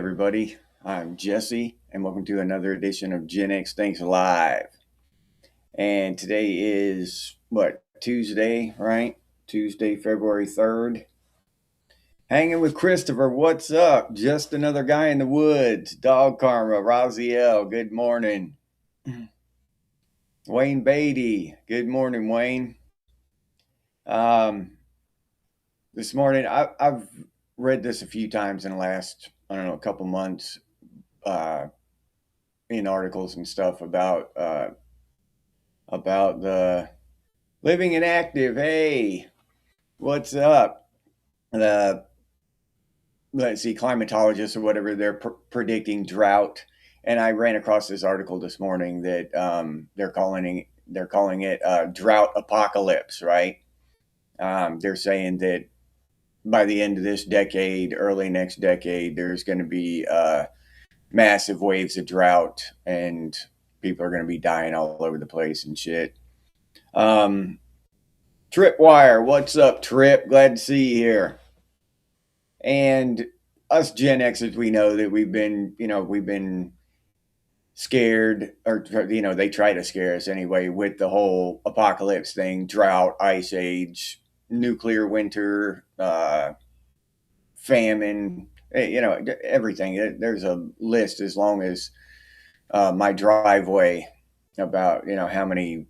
everybody. I'm Jesse, and welcome to another edition of Gen X Thinks Live. And today is, Tuesday, right? Tuesday, February 3rd. Hanging with Christopher. What's up? Just another guy in the woods. Dog Karma, Raziel. Good morning. Wayne Beatty. Good morning, Wayne. This morning, I've read this a few times in the last, a couple months. In articles and stuff about the living and active. Hey, what's up? The let's see, climatologists or whatever, they're predicting drought, and I ran across this article this morning that they're calling it drought apocalypse. Right? They're saying that by the end of this decade, early next decade, there's going to be massive waves of drought, and people are going to be dying all over the place and shit. Tripwire, what's up, Trip? Glad to see you here. And us Gen Xers, we know that we've been scared, or they try to scare us anyway with the whole apocalypse thing: drought, ice age, nuclear winter, famine. Everything. There's a list as long as my driveway about how many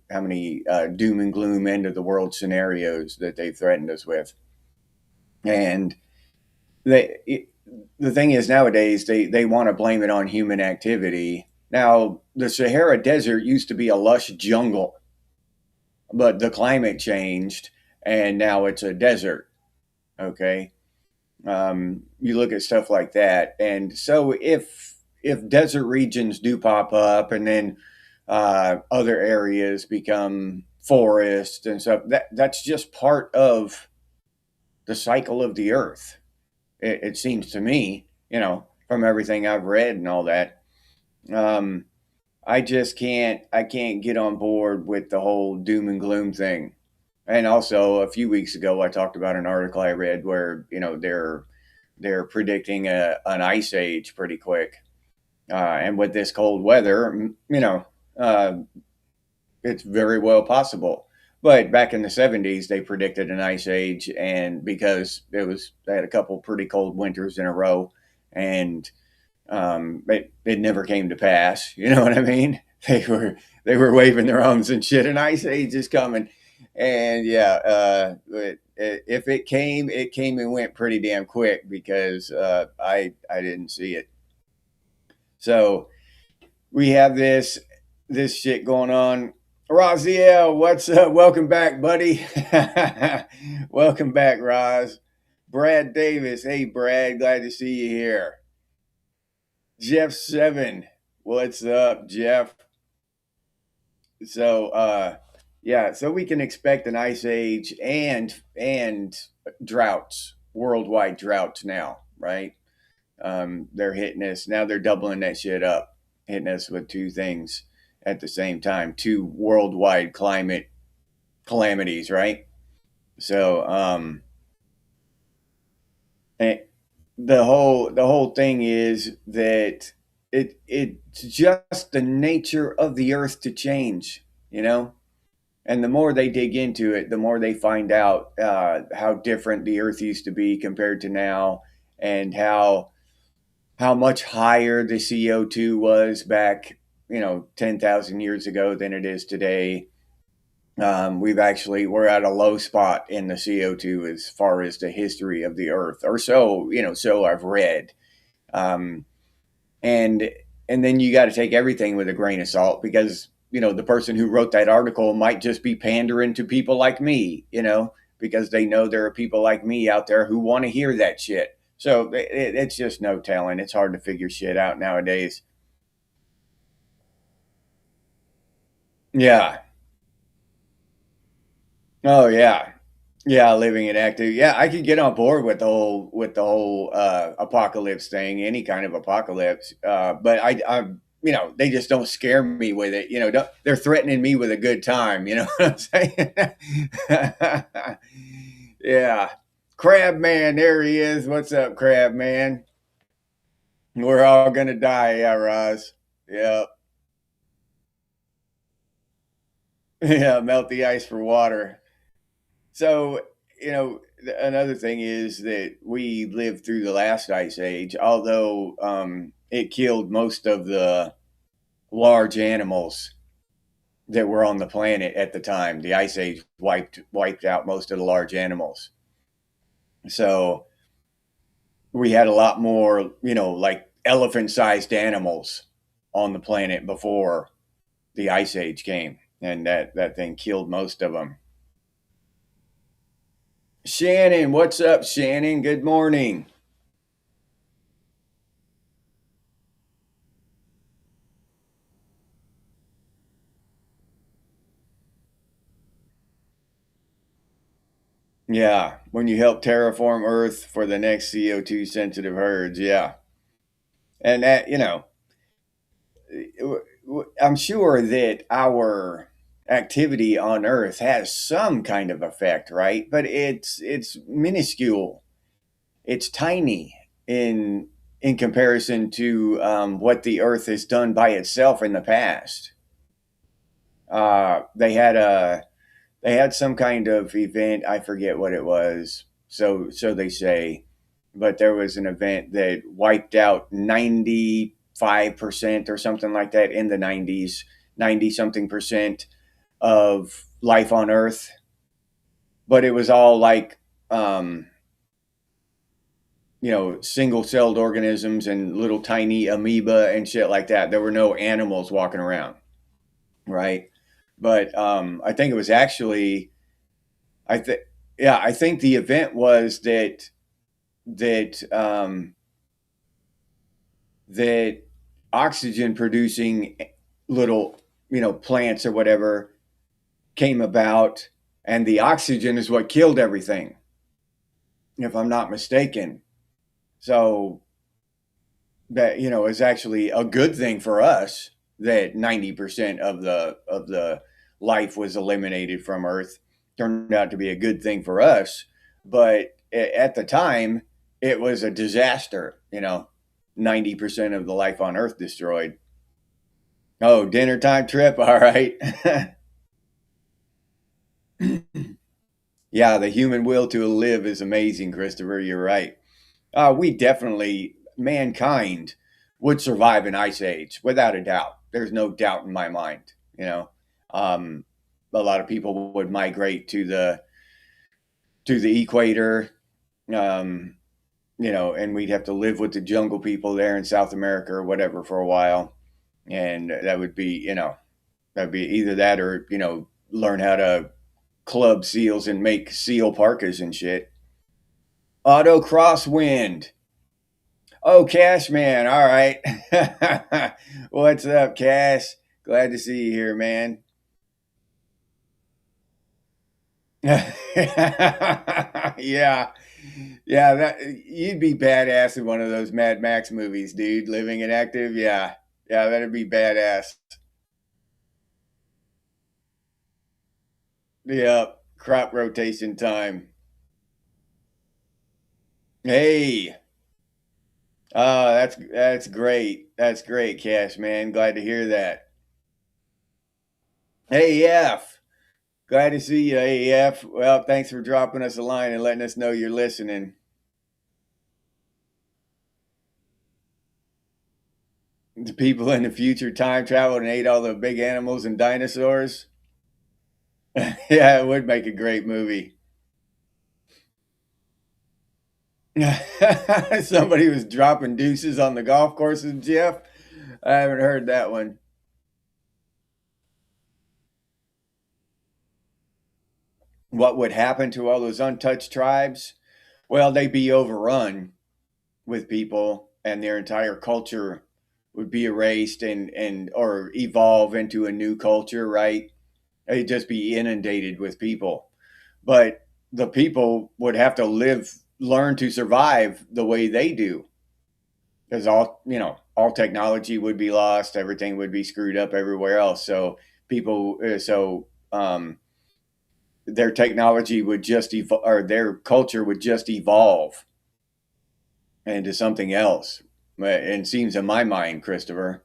doom and gloom end of the world scenarios that they threatened us with. And the thing is, nowadays they want to blame it on human activity. Now, the Sahara Desert used to be a lush jungle, but the climate changed and now it's a desert. Okay. You look at stuff like that, and so if desert regions do pop up, and then other areas become forest and stuff, that's just part of the cycle of the earth. It seems to me, from everything I've read and all that. I can't get on board with the whole doom and gloom thing. And also, a few weeks ago, I talked about an article I read where they're predicting an ice age pretty quick, and with this cold weather, it's very well possible. But back in the 70s, they predicted an ice age, and because they had a couple pretty cold winters in a row, and it never came to pass. You know what I mean? They were waving their arms and shit. An ice age is coming. And yeah, if it came and went pretty damn quick, because I didn't see it. So we have this shit going on. Raziel, what's up? Welcome back, buddy. Welcome back, Roz. Brad Davis, hey Brad, glad to see you here. Jeff 7, what's up, Jeff? So so we can expect an ice age and droughts, worldwide droughts now, right? They're hitting us now. They're doubling that shit up, hitting us with two things at the same time, two worldwide climate calamities, right? So the whole thing is that it's just the nature of the earth to change, and the more they dig into it, the more they find out how different the earth used to be compared to now, and how much higher the CO2 was back 10,000 years ago than it is today. We're at a low spot in the CO2 as far as the history of the earth, or so I've read. And then you got to take everything with a grain of salt, because the person who wrote that article might just be pandering to people like me, because they know there are people like me out there who want to hear that shit. So it's just no telling. It's hard to figure shit out nowadays. Yeah. Oh yeah. Yeah, living and active. Yeah, I could get on board with the whole apocalypse thing, any kind of apocalypse. But they just don't scare me with it. They're threatening me with a good time. You know what I'm saying? Yeah, Crab Man, there he is. What's up, Crab Man? We're all gonna die, yeah, Roz. Yeah. Yeah, melt the ice for water. So, another thing is that we lived through the last ice age, although it killed most of the large animals that were on the planet at the time. The ice age wiped out most of the large animals. So we had a lot more, like elephant-sized animals on the planet before the ice age came, and that thing killed most of them. Shannon, what's up, Shannon? Good morning. Yeah, when you help terraform Earth for the next CO2 sensitive herds, yeah. And that, I'm sure that our activity on Earth has some kind of effect, right? But it's minuscule. It's tiny in comparison to what the Earth has done by itself in the past. They had some kind of event. I forget what it was. So they say, but there was an event that wiped out 95% or something like that in the 90s, 90 something percent of life on Earth. But it was all like, single celled organisms and little tiny amoeba and shit like that. There were no animals walking around, right? But I think it was actually I think yeah, I think the event was that that oxygen producing little plants or whatever came about, and the oxygen is what killed everything, if I'm not mistaken. So that is actually a good thing for us that 90% of the life was eliminated from Earth. Turned out to be a good thing for us, but at the time it was a disaster. 90% of the life on Earth destroyed. Oh, dinner time trip. All right. Yeah, the human will to live is amazing, Christopher. You're right. We definitely, mankind would survive an ice age without a doubt. There's no doubt in my mind. Um, a lot of people would migrate to the equator, um, and we'd have to live with the jungle people there in South America or whatever for a while, and that would be, that'd be either that or learn how to club seals and make seal parkas and shit. Auto crosswind. Oh, Cash Man. All right. What's up, Cash? Glad to see you here, man. Yeah. Yeah, that you'd be badass in one of those Mad Max movies, dude. Living and active. Yeah. Yeah, that'd be badass. Yep. Crop rotation time. Hey. Oh, that's great. That's great, Cash, man. Glad to hear that. Hey, F. Glad to see you, AF. Well, thanks for dropping us a line and letting us know you're listening. The people in the future time traveled and ate all the big animals and dinosaurs. Yeah, it would make a great movie. Somebody was dropping deuces on the golf courses, Jeff. I haven't heard that one. What would happen to all those untouched tribes? Well, they'd be overrun with people, and their entire culture would be erased and or evolve into a new culture, right? They'd just be inundated with people. But the people would have to learn to survive the way they do, because all technology would be lost, everything would be screwed up everywhere else. So people, their technology would just or their culture would just evolve into something else. It seems in my mind, Christopher.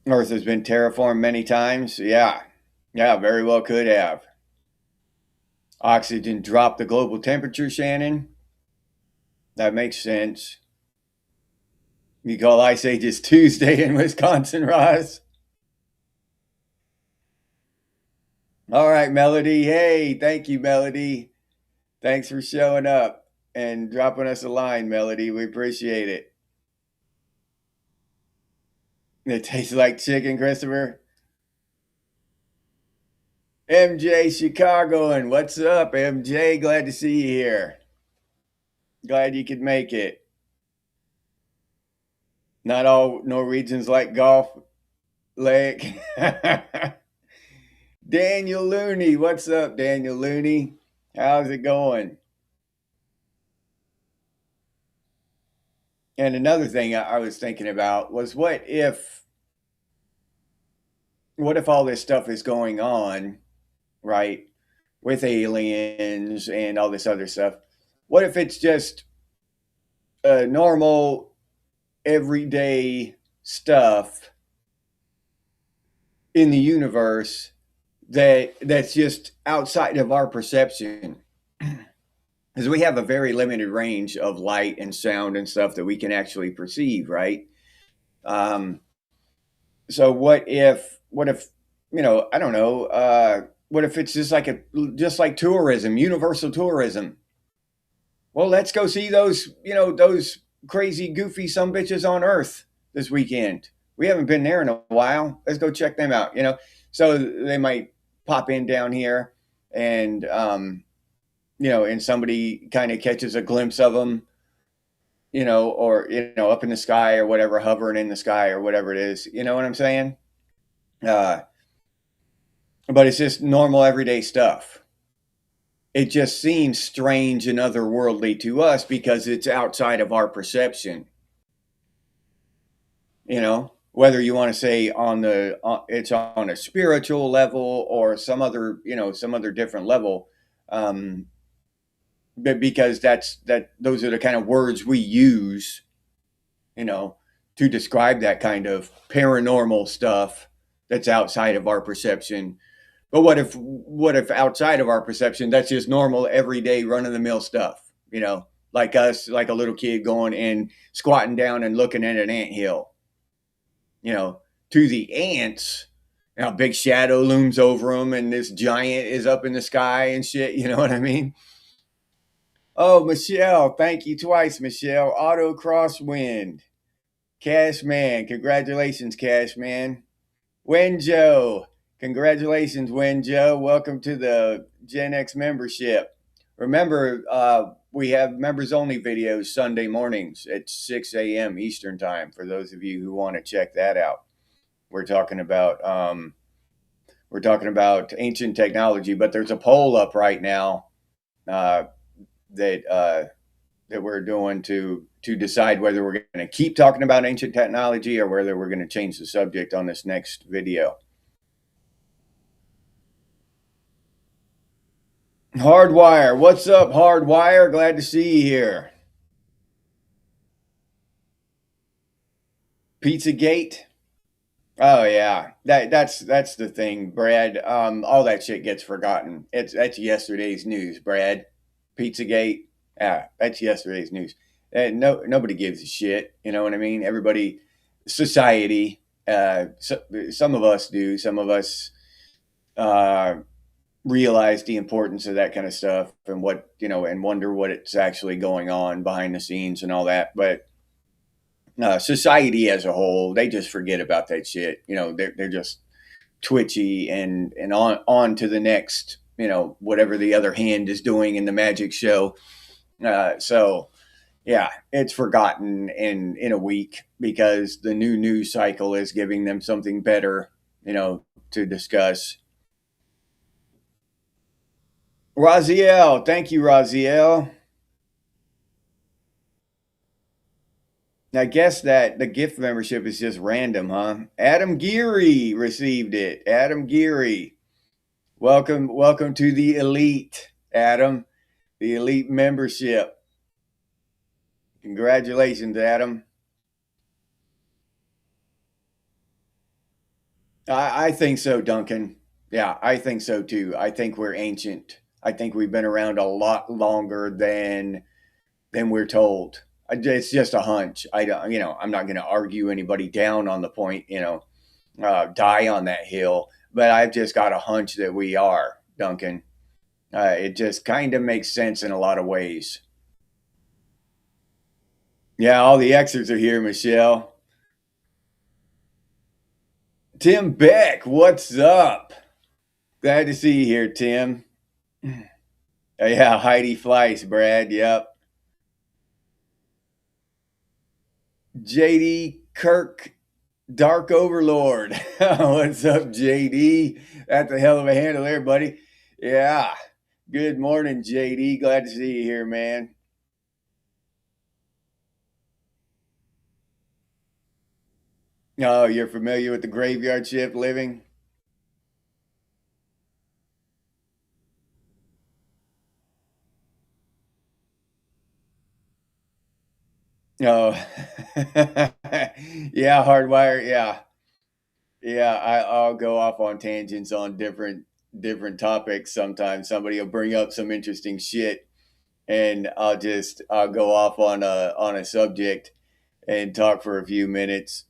Earth has been terraformed many times. Yeah. Yeah, very well could have. Oxygen dropped the global temperature, Shannon. That makes sense. You call Ice Ages Tuesday in Wisconsin, Ross. All right, Melody. Hey, thank you, Melody. Thanks for showing up and dropping us a line, Melody. We appreciate it. It tastes like chicken, Christopher. MJ Chicago, and what's up, MJ? Glad to see you here. Glad you could make it. Not all Norwegians like golf, Lake. Daniel Looney, what's up, Daniel Looney? How's it going? And another thing I was thinking about was what if all this stuff is going on, right, with aliens and all this other stuff? What if it's just normal, everyday stuff in the universe that's just outside of our perception? Because we have a very limited range of light and sound and stuff that we can actually perceive, right? Um, so what if I don't know, what if it's just like tourism, universal tourism? Well, let's go see those crazy goofy sumbitches on Earth this weekend. We haven't been there in a while. Let's go check them out. So they might pop in down here, and and somebody kind of catches a glimpse of them, or up in the sky or whatever, hovering in the sky or whatever it is. You know what I'm saying? Uh, but it's just normal everyday stuff. It just seems strange and otherworldly to us because it's outside of our perception. Whether you want to say it's on a spiritual level or some other different level, but because those are the kind of words we use, to describe that kind of paranormal stuff that's outside of our perception. But what if outside of our perception, that's just normal, everyday, run of the mill stuff, like us, like a little kid going and squatting down and looking at an anthill. To the ants, a big shadow looms over them and this giant is up in the sky and shit. You know what I mean? Oh, Michelle, thank you twice, Michelle. Auto Crosswind. Cash Man, congratulations, Cash Man. Wenjo, congratulations, Wenjo. Welcome to the Gen X membership. Remember, we have members only videos Sunday mornings at 6 a.m. Eastern time. For those of you who want to check that out, we're talking about ancient technology. But there's a poll up right now that we're doing to decide whether we're going to keep talking about ancient technology or whether we're going to change the subject on this next video. Hardwire, what's up, Hardwire? Glad to see you here. Pizzagate. Oh yeah, that's the thing, Brad. All that shit gets forgotten. That's yesterday's news, Brad. Pizzagate. Yeah, that's yesterday's news. And nobody gives a shit. You know what I mean? Everybody, society. Some of us do. Some of us realize the importance of that kind of stuff and and wonder what it's actually going on behind the scenes and all that. But society as a whole, they just forget about that shit. They're just twitchy and on to the next, whatever the other hand is doing in the magic show. So yeah, it's forgotten in a week because the new news cycle is giving them something better, to discuss. Raziel, thank you, Raziel. I guess that the gift membership is just random, huh? Adam Geary received it. Adam Geary. Welcome to the elite, Adam. The elite membership. Congratulations, Adam. I think so, Duncan. Yeah, I think so too. I think we're ancient. I think we've been around a lot longer than we're told. It's just a hunch. I don't, I'm not going to argue anybody down on the point, die on that hill, but I've just got a hunch that we are, Duncan. It just kind of makes sense in a lot of ways. Yeah, all the Xers are here, Michelle. Tim Beck, what's up? Glad to see you here, Tim. Yeah, Heidi Fleiss, Brad. Yep. JD Kirk, Dark Overlord. What's up, JD? That's a hell of a handle there, buddy. Yeah. Good morning, JD. Glad to see you here, man. Oh, you're familiar with the graveyard shift living? Oh, yeah, Hardwire. Yeah, yeah. I'll go off on tangents on different topics. Sometimes somebody will bring up some interesting shit, and I'll go off on a subject and talk for a few minutes.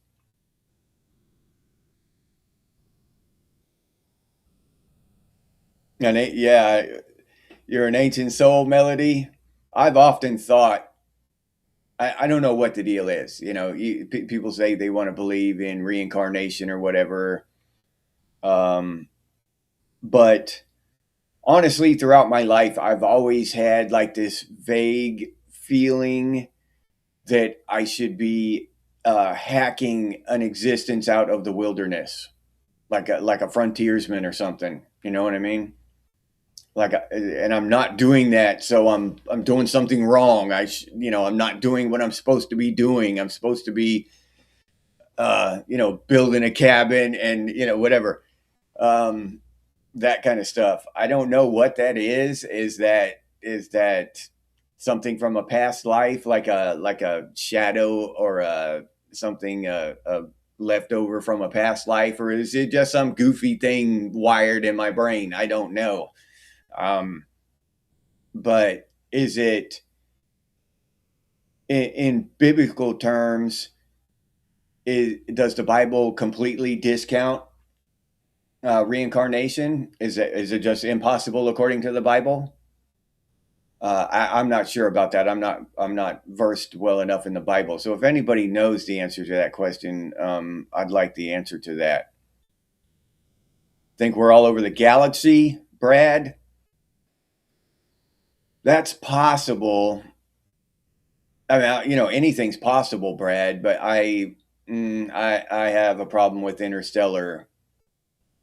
And yeah, you're an ancient soul, Melody. I've often thought I don't know what the deal is. People say they want to believe in reincarnation or whatever. Um, but honestly, throughout my life, I've always had like this vague feeling that I should be hacking an existence out of the wilderness, like a frontiersman or something. You know what I mean? And I'm not doing that, so I'm doing something wrong. I'm not doing what I'm supposed to be doing. I'm supposed to be, building a cabin and whatever. Um, that kind of stuff. I don't know what that is. Is that something from a past life, like a shadow or something left over from a past life, or is it just some goofy thing wired in my brain? I don't know. Um, but is it in biblical terms? Does the Bible completely discount reincarnation? Is it just impossible according to the Bible? I'm not sure about that. I'm not versed well enough in the Bible. So if anybody knows the answer to that question, I'd like the answer to that. Think we're all over the galaxy, Brad? That's possible. I mean, anything's possible, Brad. But I have a problem with interstellar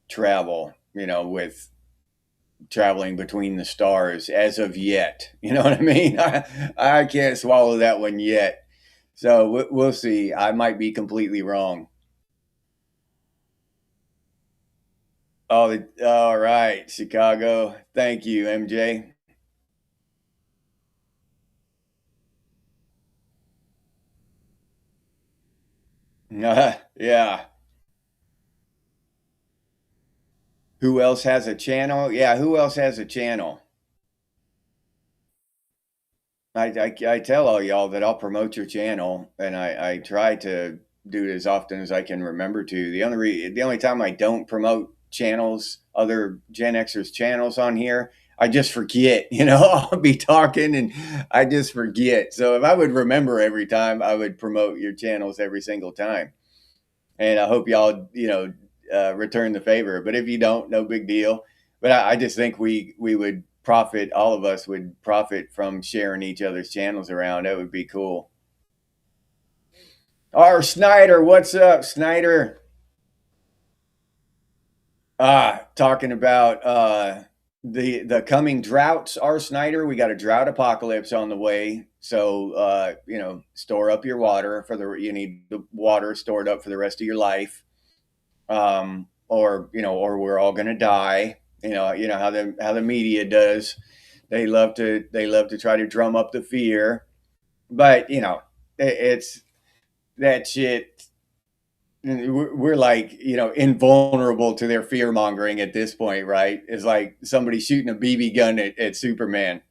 travel. With traveling between the stars as of yet. You know what I mean? I can't swallow that one yet. So we'll see. I might be completely wrong. Oh, all right, Chicago. Thank you, MJ. Yeah. Who else has a channel? Yeah, who else has a channel? I tell all y'all that I'll promote your channel, and I try to do it as often as I can remember to. The only time I don't promote channels, other Gen Xers channels on here, I just forget. I'll be talking and I just forget. So if I would remember every time, I would promote your channels every single time. And I hope y'all, return the favor. But if you don't, no big deal. But I just think we would profit. All of us would profit from sharing each other's channels around. That would be cool. R. Snyder, what's up, Snyder? Talking about the coming droughts. R. Snyder, we got a drought apocalypse on the way. So store up your water you need the water stored up for the rest of your life. Or we're all gonna die. You know how the media does. They love to try to drum up the fear, but it's that shit. We're like, invulnerable to their fear mongering at this point, right? It's like somebody shooting a BB gun at Superman.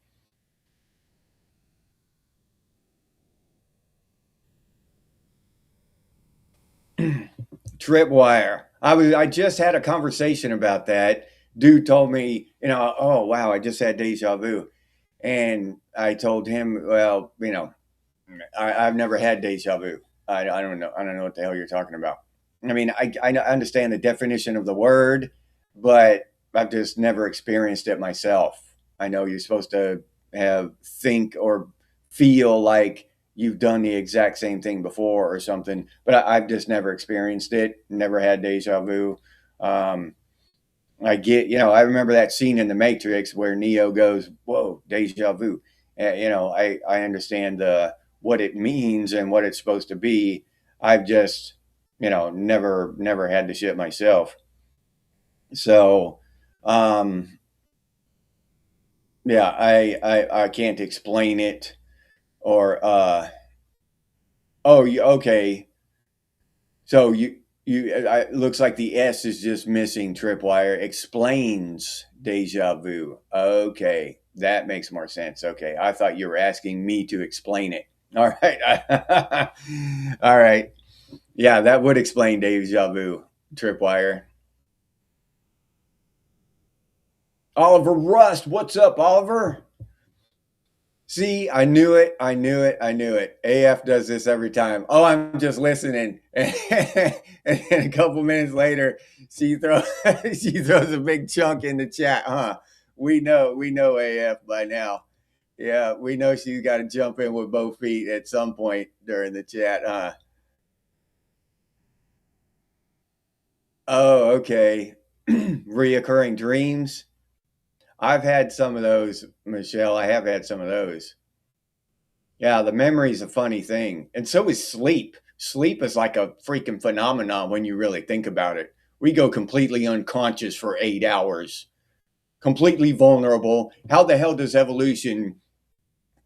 Tripwire. I just had a conversation about that. Dude told me, oh wow, I just had deja vu, and I told him, well, I've never had deja vu. I don't know. I don't know what the hell you're talking about. I mean, I understand the definition of the word, but I've just never experienced it myself. I know you're supposed to think or feel like you've done the exact same thing before or something, but I've just never experienced it. Never had deja vu. Um, I remember that scene in The Matrix where Neo goes, "Whoa, deja vu." I understand what it means and what it's supposed to be. I've just, never had the shit myself. So, um, yeah, I can't explain it or, oh, okay. So it looks like the S is just missing. Tripwire explains deja vu. Okay, that makes more sense. Okay, I thought you were asking me to explain it. All right, all right. Yeah, that would explain deja vu. Tripwire. Oliver Rust, what's up, Oliver? See, I knew it. I knew it. I knew it. AF does this every time. Oh, I'm just listening. And a couple minutes later, she throws she throws a big chunk in the chat, huh? We know AF by now. Yeah, we know she's got to jump in with both feet at some point during the chat, huh? Oh, okay. Reoccurring dreams. I've had some of those, Michelle. I have had some of those. Yeah, the memory is a funny thing. And so is sleep. Sleep is like a freaking phenomenon when you really think about it. We go completely unconscious for 8 hours, completely vulnerable. How the hell does evolution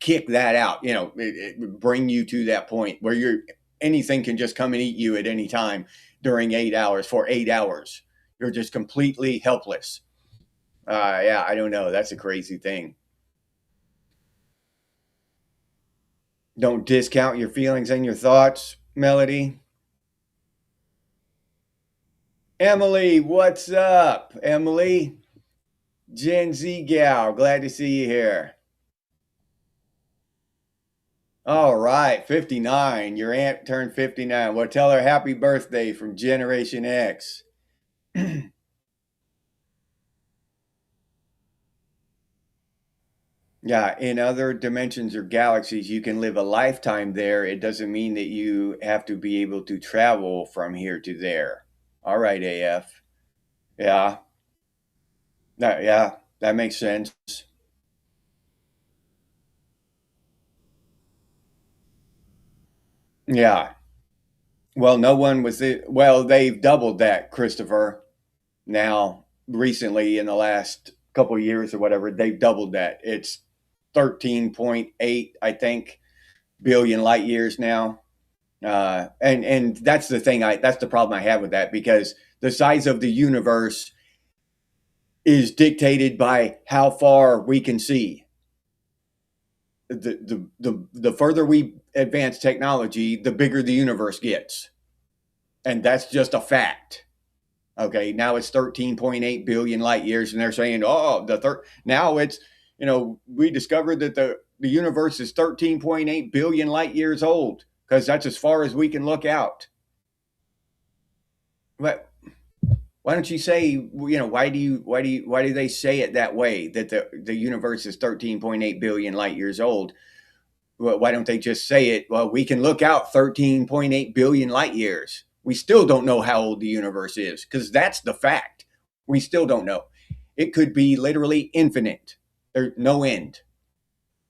kick that out? It bring you to that point where anything can just come and eat you at any time during 8 hours. For 8 hours, you're just completely helpless. Yeah, I don't know. That's a crazy thing. Don't discount your feelings and your thoughts, Melody. Emily, what's up? Emily, Gen Z gal, glad to see you here. All right, 59. Your aunt turned 59. Well, tell her happy birthday from Generation X. Yeah, in other dimensions or galaxies, you can live a lifetime there. It doesn't mean that you have to be able to travel from here to there. All right, AF. Yeah, yeah, that makes sense. Yeah. Well, no one was it. Well, they've doubled that, Christopher. Now, recently, in the last couple of years or whatever, they've doubled that. It's 13.8, I think, billion light years now. And that's the thing. That's the problem I have with that, because the size of the universe is dictated by how far we can see. The further we advance technology, the bigger the universe gets, and that's just a fact. Okay, now it's 13.8 billion light years, and they're saying, oh, now it's, we discovered that the universe is 13.8 billion light years old because that's as far as we can look out. But why don't you say, why do they say it that way, that the universe is 13.8 billion light years old? Well, why don't they just say it? Well, we can look out 13.8 billion light years. We still don't know how old the universe is, because that's the fact. We still don't know. It could be literally infinite. There's no end.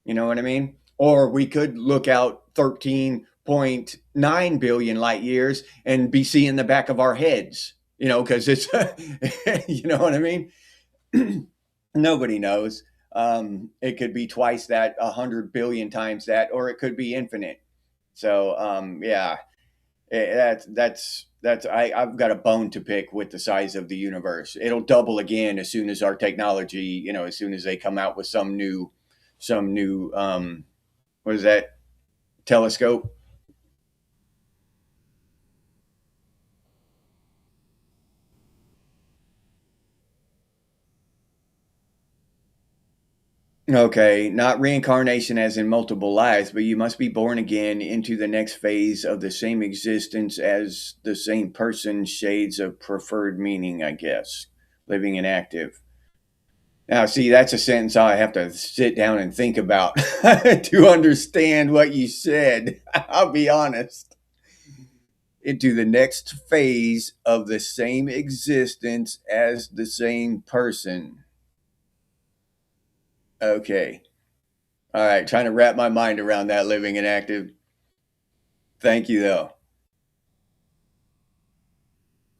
You know what I mean? Or we could look out 13.9 billion light years and be seeing the back of our heads, because it's, you know what I mean? Nobody knows. It could be twice that, 100 billion times that, or it could be infinite. So yeah, that's I've got a bone to pick with the size of the universe. It'll double again as soon as our technology, as soon as they come out with some new what is that, telescope. Okay, not reincarnation as in multiple lives, but you must be born again into the next phase of the same existence as the same person, shades of preferred meaning, I guess. Living and active. Now, see, that's a sentence I have to sit down and think about to understand what you said. I'll be honest. Into the next phase of the same existence as the same person. Okay. All right. Trying to wrap my mind around that, living and active. Thank you, though.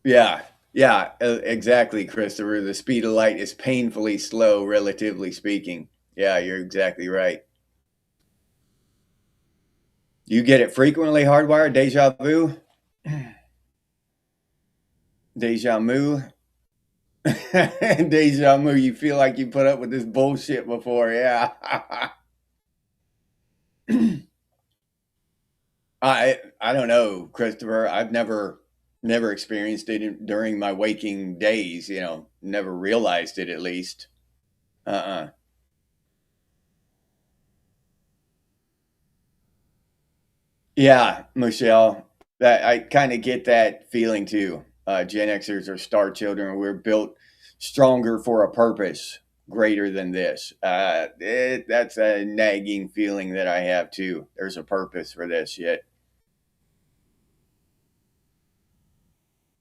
Yeah. Yeah. Exactly, Christopher. The speed of light is painfully slow, relatively speaking. Yeah, you're exactly right. You get it frequently, Hardwire? Deja vu? Deja vu? Deja vu. You feel like you put up with this bullshit before. Yeah. I don't know, Christopher. I've never experienced it during my waking days. Never realized it at least. Uh-uh. Yeah, Michelle. That I kind of get that feeling too. Gen Xers are star children. We're built stronger for a purpose greater than this. That's a nagging feeling that I have too. There's a purpose for this shit.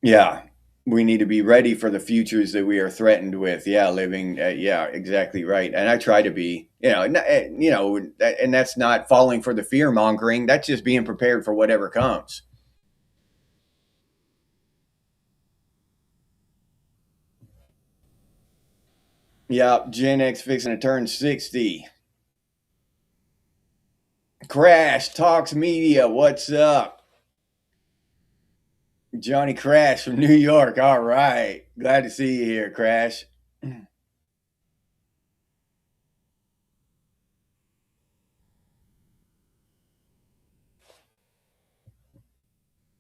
Yeah, we need to be ready for the futures that we are threatened with. Yeah, living. Yeah, exactly right. And I try to be. And that's not falling for the fear mongering. That's just being prepared for whatever comes. Yeah, Gen X fixing to turn 60. Crash Talks Media. What's up? Johnny Crash from New York. All right. Glad to see you here, Crash.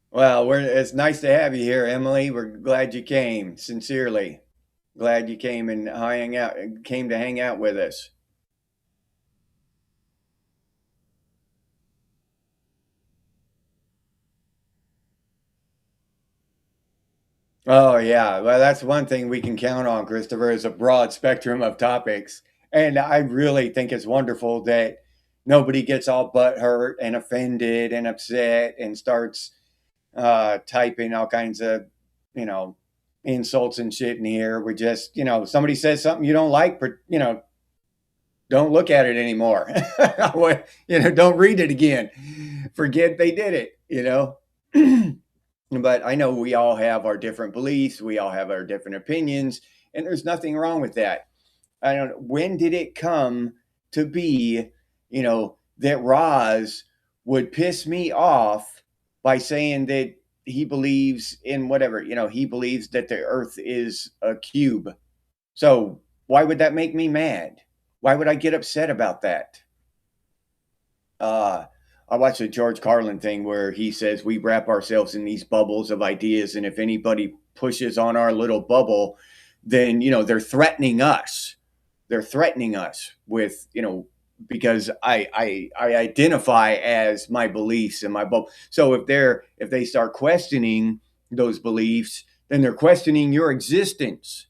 Well, it's nice to have you here, Emily. We're glad you came. Sincerely, glad you came and came to hang out with us. Oh yeah, well that's one thing we can count on, Christopher, is a broad spectrum of topics, and I really think it's wonderful that nobody gets all butthurt and offended and upset and starts typing all kinds of, you know, insults and shit in here. We just, somebody says something you don't like, don't look at it anymore. Don't read it again. Forget they did it. But I know we all have our different beliefs, we all have our different opinions, and there's nothing wrong with that. I don't know, when did it come to be, that Roz would piss me off by saying that he believes in whatever, he believes that the earth is a cube. So why would that make me mad? Why would I get upset about that? uh, I watched a George Carlin thing where he says we wrap ourselves in these bubbles of ideas, and if anybody pushes on our little bubble, then they're threatening us. They're threatening us with because I identify as my beliefs and my bubble. So if they start questioning those beliefs, then they're questioning your existence,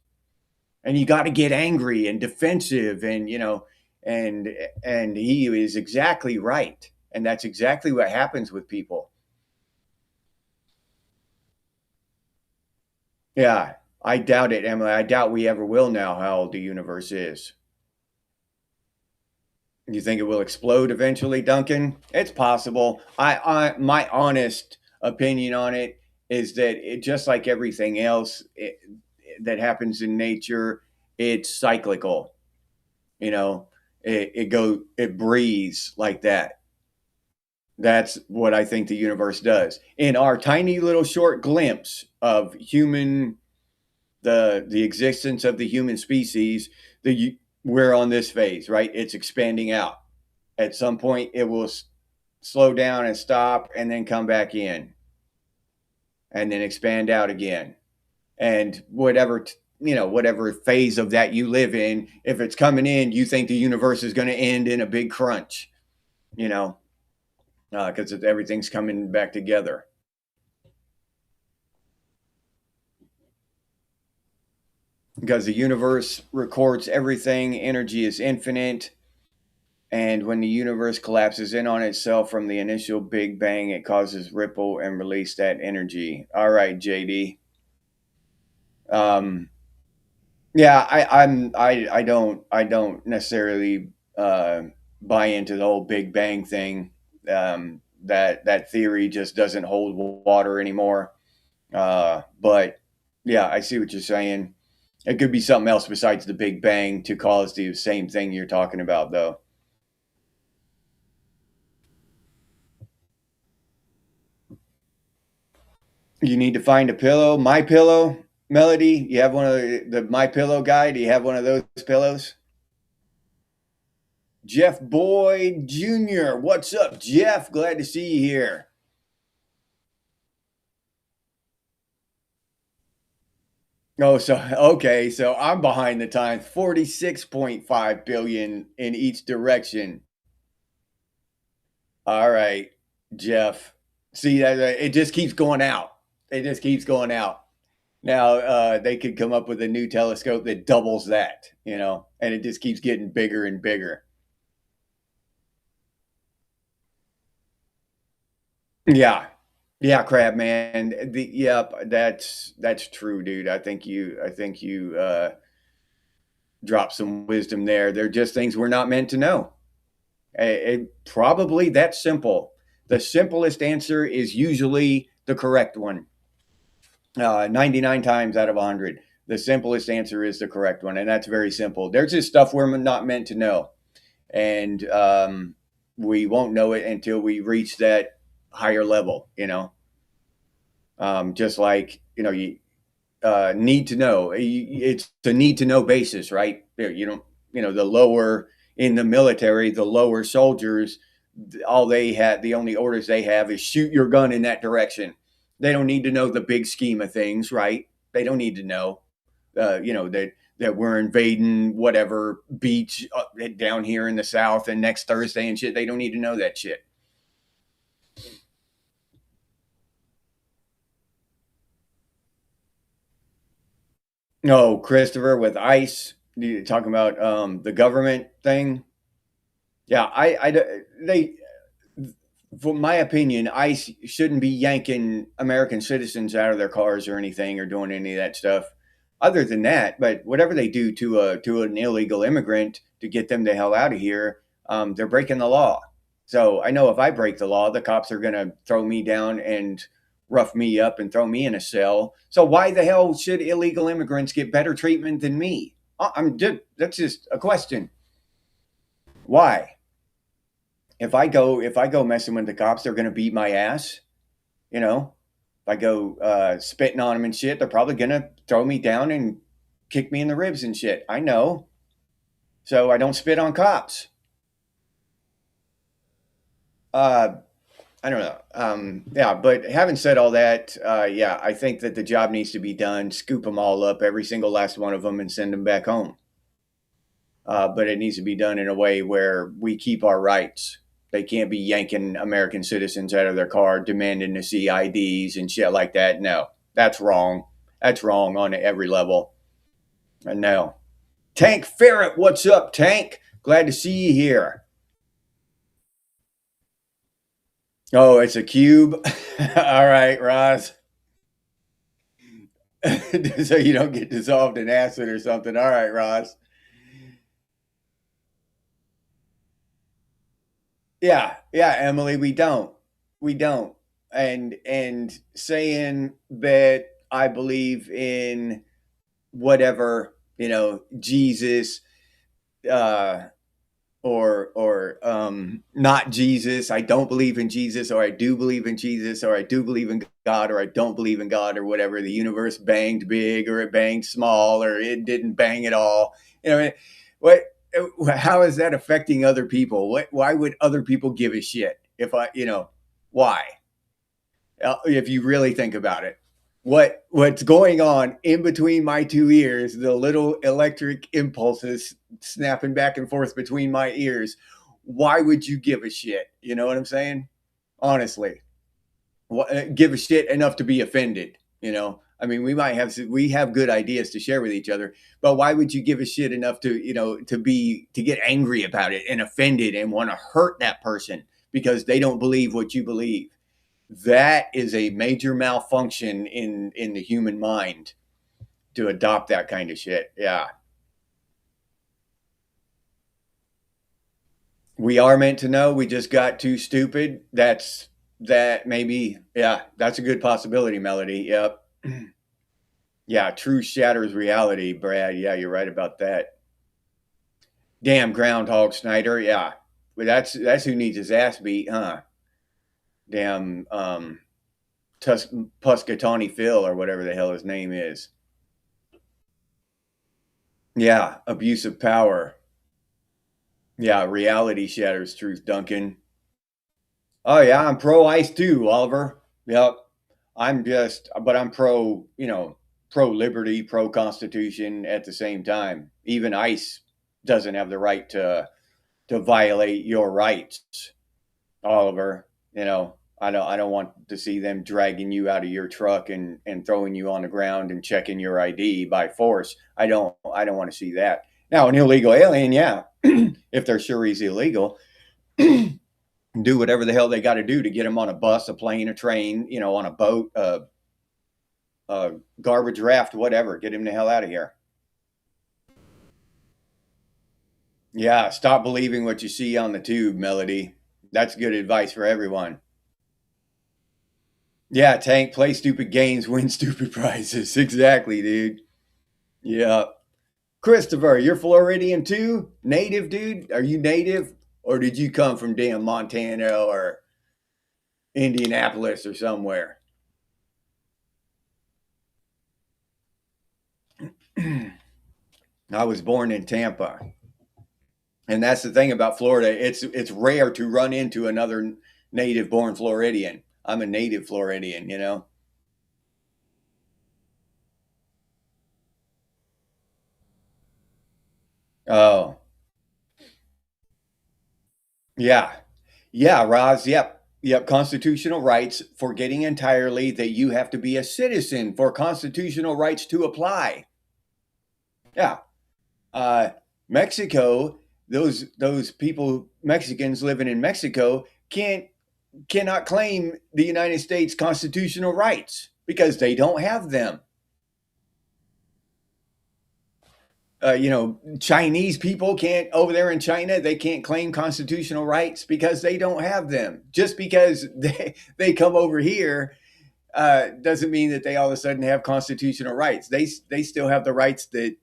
and you got to get angry and defensive, and and he is exactly right, and that's exactly what happens with people. Yeah, I doubt it, Emily. I doubt we ever will know how old the universe is. You think it will explode eventually, Duncan? It's possible. My honest opinion on it is that just like everything else that happens in nature, it's cyclical. You know, it breathes like that. That's what I think the universe does. In our tiny little short glimpse of the existence of the human species, we're on this phase, right? It's expanding out. At some point, it will slow down and stop, and then come back in, and then expand out again. And whatever phase of that you live in, if it's coming in, you think the universe is going to end in a big crunch, you know, because everything's coming back together. Because the universe records everything, energy is infinite. And when the universe collapses in on itself from the initial Big Bang, it causes ripple and release that energy. All right, JD. Um, yeah, I don't necessarily buy into the whole Big Bang thing. That theory just doesn't hold water anymore. But yeah, I see what you're saying. It could be something else besides the Big Bang to cause the same thing you're talking about, though. You need to find a pillow. My pillow, Melody. You have one of the My Pillow guy. Do you have one of those pillows? Jeff Boyd Jr. What's up, Jeff? Glad to see you here. Oh, so okay, so I'm behind the times. 46.5 billion in each direction. All right, Jeff. See that it just keeps going out. It just keeps going out. Now they could come up with a new telescope that doubles that, and it just keeps getting bigger and bigger. Yeah, yeah, crab man. Yep, that's true, dude. I think you dropped some wisdom there. They're just things we're not meant to know. Probably that simple. The simplest answer is usually the correct one. 99 times out of 100, the simplest answer is the correct one, and that's very simple. There's just stuff we're not meant to know, and we won't know it until we reach that higher level. Just like you need to know. It's a need to know basis, right? You don't, the lower in the military, the lower soldiers, the only orders they have is shoot your gun in that direction. They don't need to know the big scheme of things, right? They don't need to know, that we're invading whatever beach down here in the South and next Thursday and shit. They don't need to know that shit. No, Christopher with ICE, you talking about the government thing. Yeah, they, for my opinion, ICE shouldn't be yanking American citizens out of their cars or anything or doing any of that stuff. Other than that, but whatever they do to an illegal immigrant to get them the hell out of here, they're breaking the law. So I know if I break the law, the cops are gonna throw me down and rough me up and throw me in a cell. So why the hell should illegal immigrants get better treatment than me? That's just a question. Why? If I go messing with the cops, they're gonna beat my ass. You know, if I go spitting on them and shit, they're probably gonna throw me down and kick me in the ribs and shit. I know, so I don't spit on cops. Uh, I don't know. Yeah, but having said all that, yeah, I think that the job needs to be done. Scoop them all up, every single last one of them, and send them back home. But it needs to be done in a way where we keep our rights. They can't be yanking American citizens out of their car, demanding to see IDs and shit like that. No, that's wrong. That's wrong on every level. No. Tank Ferret, what's up, Tank? Glad to see you here. Oh, it's a cube. All right, Roz. So you don't get dissolved in acid or something. All right, Roz. Yeah, yeah, Emily, we don't, and saying that I believe in whatever, Jesus, uh, not Jesus. I don't believe in Jesus, or I do believe in Jesus, or I do believe in God, or I don't believe in God, or whatever. The universe banged big, or it banged small, or it didn't bang at all. You know what? How is that affecting other people? Why would other people give a shit if why? If you really think about it, what's going on in between my two ears, the little electric impulses snapping back and forth between my ears, why would you give a shit? You know what I'm saying? Honestly, give a shit enough to be offended. I mean, we have good ideas to share with each other, but why would you give a shit enough to to get angry about it and offended and want to hurt that person because they don't believe what you believe? That is a major malfunction in the human mind to adopt that kind of shit. Yeah. We are meant to know. We just got too stupid. That maybe, yeah, that's a good possibility, Melody. Yep. Yeah, truth shatters reality, Brad. Yeah, you're right about that. Damn Groundhog Snyder. Yeah. But that's who needs his ass beat, huh? Damn Puscatawny Phil or whatever the hell his name is. Yeah, abuse of power. Yeah, reality shatters truth, Duncan. Oh yeah, I'm pro ice too, Oliver. Yep. But I'm pro, pro liberty, pro constitution at the same time. Even ice doesn't have the right to violate your rights, Oliver. I don't want to see them dragging you out of your truck and throwing you on the ground and checking your ID by force. I don't want to see that. Now, an illegal alien, yeah, if they're sure he's illegal, do whatever the hell they got to do to get him on a bus, a plane, a train, on a boat, a garbage raft, whatever. Get him the hell out of here. Yeah, stop believing what you see on the tube, Melody. That's good advice for everyone. Yeah, Tank, play stupid games, win stupid prizes. Exactly, dude. Yeah. Christopher, you're Floridian too? Native, dude? Are you native? Or did you come from damn Montana or Indianapolis or somewhere? I was born in Tampa. And that's the thing about Florida. It's rare to run into another native born Floridian. I'm a native Floridian. Oh, yeah. Yeah, Roz. Yep. Yep. Constitutional rights, forgetting entirely that you have to be a citizen for constitutional rights to apply. Yeah. Uh, Mexico, those people, Mexicans living in Mexico, cannot claim the United States constitutional rights because they don't have them. Chinese people can't over there in China. They can't claim constitutional rights because they don't have them. Just because they come over here doesn't mean that they all of a sudden have constitutional rights. They still have the rights that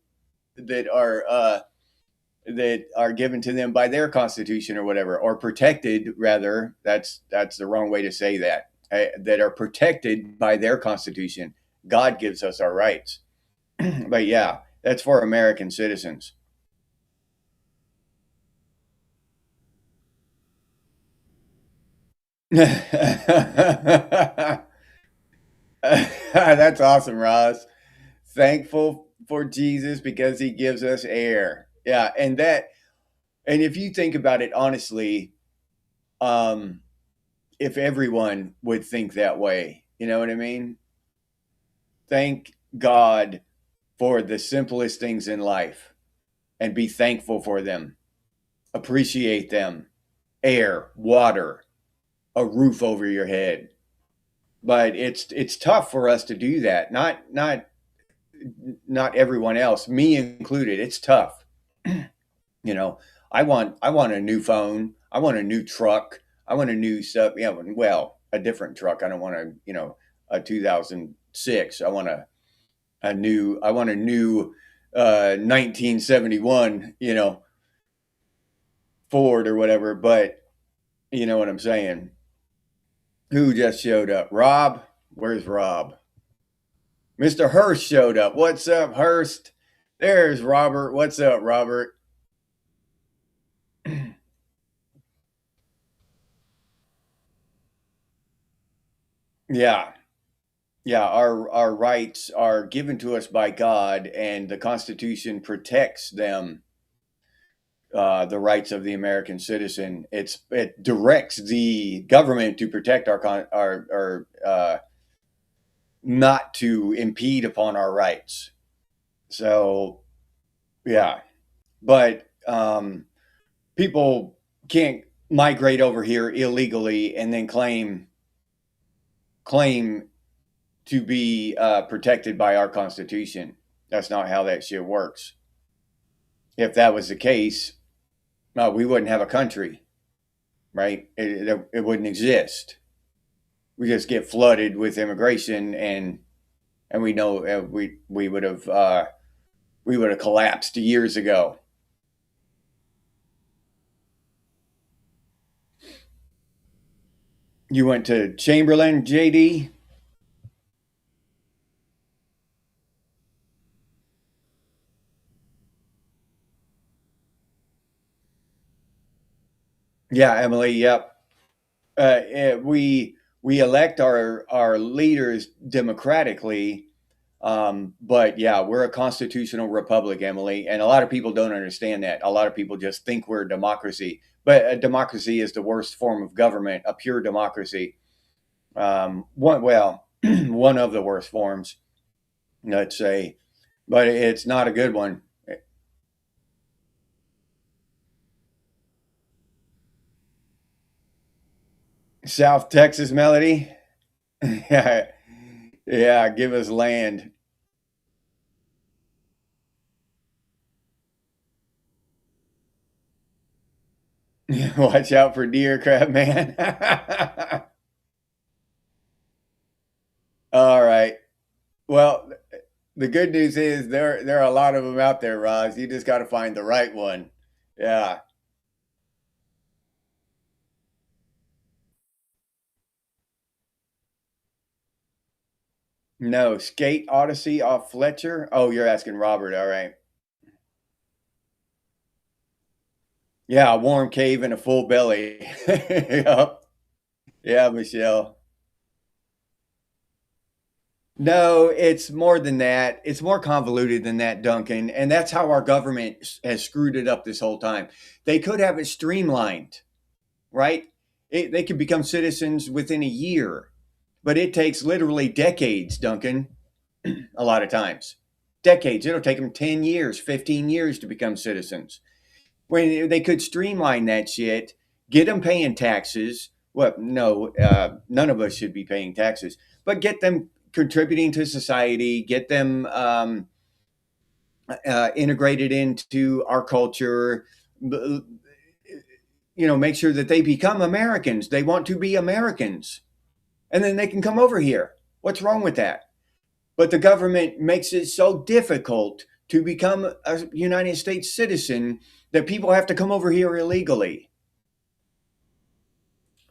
are given to them by their constitution or whatever, or protected rather. That's the wrong way to say that. That are protected by their constitution. God gives us our rights. But yeah, that's for American citizens. That's awesome, Ross. Thankful for Jesus because he gives us air. Yeah, and if you think about it honestly, um, if everyone would think that way, you know what I mean? Thank God for the simplest things in life and be thankful for them. Appreciate them. Air, water, a roof over your head. But it's tough for us to do that. Not everyone else, me included. It's tough. You know, I want a new phone. I want a new truck. I want a new stuff. Yeah, well, a different truck. I don't want a 2006. I want a new 1971. Ford or whatever, but you know what I'm saying. Who just showed up? Rob? Where's Rob? Mr. Hurst showed up. What's up, Hurst? There's Robert. What's up, Robert? Yeah. Yeah, our rights are given to us by God, and the Constitution protects them, the rights of the American citizen. It directs the government to protect our not to impede upon our rights. So yeah, but people can't migrate over here illegally and then claim to be protected by our Constitution. That's not how that shit works. If that was the case, we wouldn't have a country, right? It wouldn't exist. We just get flooded with immigration, and we know we would have collapsed years ago. You went to Chamberlain, JD? Yeah, Emily. Yep. We elect our leaders democratically, but yeah, we're a constitutional republic, Emily, and a lot of people don't understand that. A lot of people just think we're a democracy, but a democracy is the worst form of government, a pure democracy. One of the worst forms, let's say, but it's not a good one. South Texas Melody, yeah, yeah, give us land. Watch out for deer, crab man. All right. Well, the good news is there are a lot of them out there, Roz. You just got to find the right one. Yeah. No, Skate Odyssey off Fletcher. Oh, you're asking Robert. All right. Yeah, a warm cave and a full belly. Yep. Yeah, Michelle. No, it's more than that. It's more convoluted than that, Duncan. And that's how our government has screwed it up this whole time. They could have it streamlined, right? They could become citizens within a year, but it takes literally decades, Duncan, a lot of times. Decades. It'll take them 10 years, 15 years to become citizens. When they could streamline that shit, get them paying taxes. Well, no, none of us should be paying taxes, but get them contributing to society, get them integrated into our culture, make sure that they become Americans. They want to be Americans, and then they can come over here. What's wrong with that? But the government makes it so difficult to become a United States citizen that people have to come over here illegally.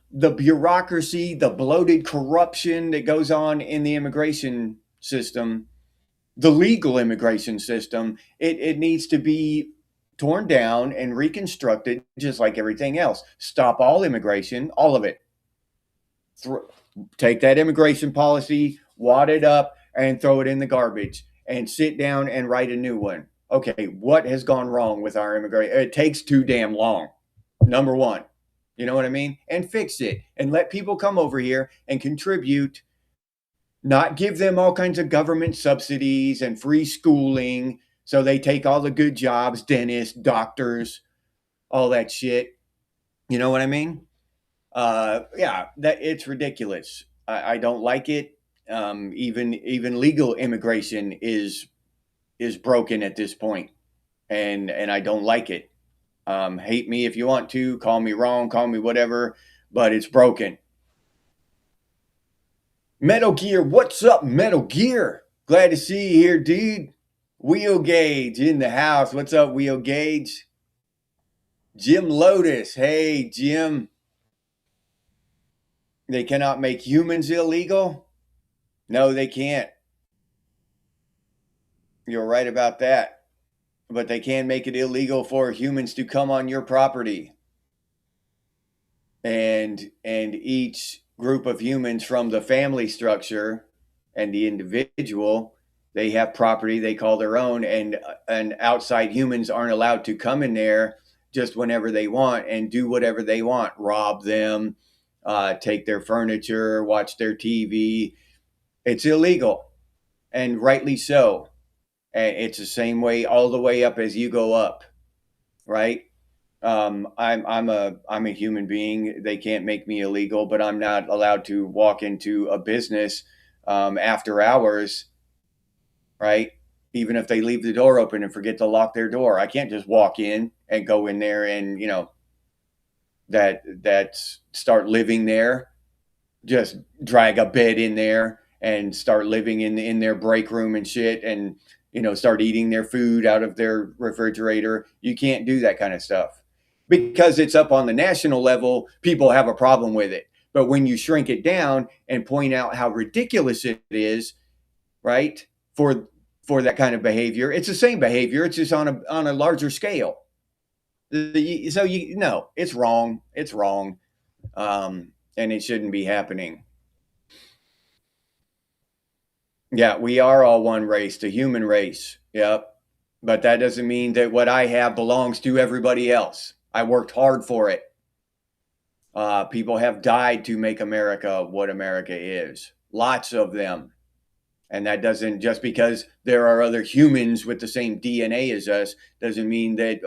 The bureaucracy, the bloated corruption that goes on in the immigration system, the legal immigration system, it needs to be torn down and reconstructed just like everything else. Stop all immigration, all of it. Take that immigration policy, wad it up, and throw it in the garbage and sit down and write a new one. Okay, what has gone wrong with our immigration? It takes too damn long. Number one, you know what I mean? And fix it and let people come over here and contribute, not give them all kinds of government subsidies and free schooling so they take all the good jobs, dentists, doctors, all that shit. You know what I mean? Yeah, that it's ridiculous. I don't like it. Even legal immigration is broken at this point, and I don't like it. Hate me if you want to, call me wrong, call me whatever, but it's broken. Metal Gear, what's up, Metal Gear? Glad to see you here, dude. Wheel Gauge in the house. What's up, Wheel Gauge? Jim Lotus. Hey, Jim. They cannot make humans illegal? No, they can't. You're right about that. But they can make it illegal for humans to come on your property. And each group of humans from the family structure and the individual, they have property they call their own, and outside humans aren't allowed to come in there just whenever they want and do whatever they want, rob them, take their furniture, watch their TV. It's illegal, and rightly so. And it's the same way all the way up as you go up, right? I'm a human being. They can't make me illegal, but I'm not allowed to walk into a business after hours, right? Even if they leave the door open and forget to lock their door, I can't just walk in and go in there and that start living there. Just drag a bed in there and start living in their break room and shit, and start eating their food out of their refrigerator. You can't do that kind of stuff because it's up on the national level. People have a problem with it, but when you shrink it down and point out how ridiculous it is, right, for that kind of behavior, it's the same behavior, it's just on a larger scale. So no, it's wrong. It's wrong. And it shouldn't be happening. Yeah, we are all one race, the human race. Yep. But that doesn't mean that what I have belongs to everybody else. I worked hard for it. People have died to make America what America is. Lots of them. And that doesn't, just because there are other humans with the same DNA as us, doesn't mean that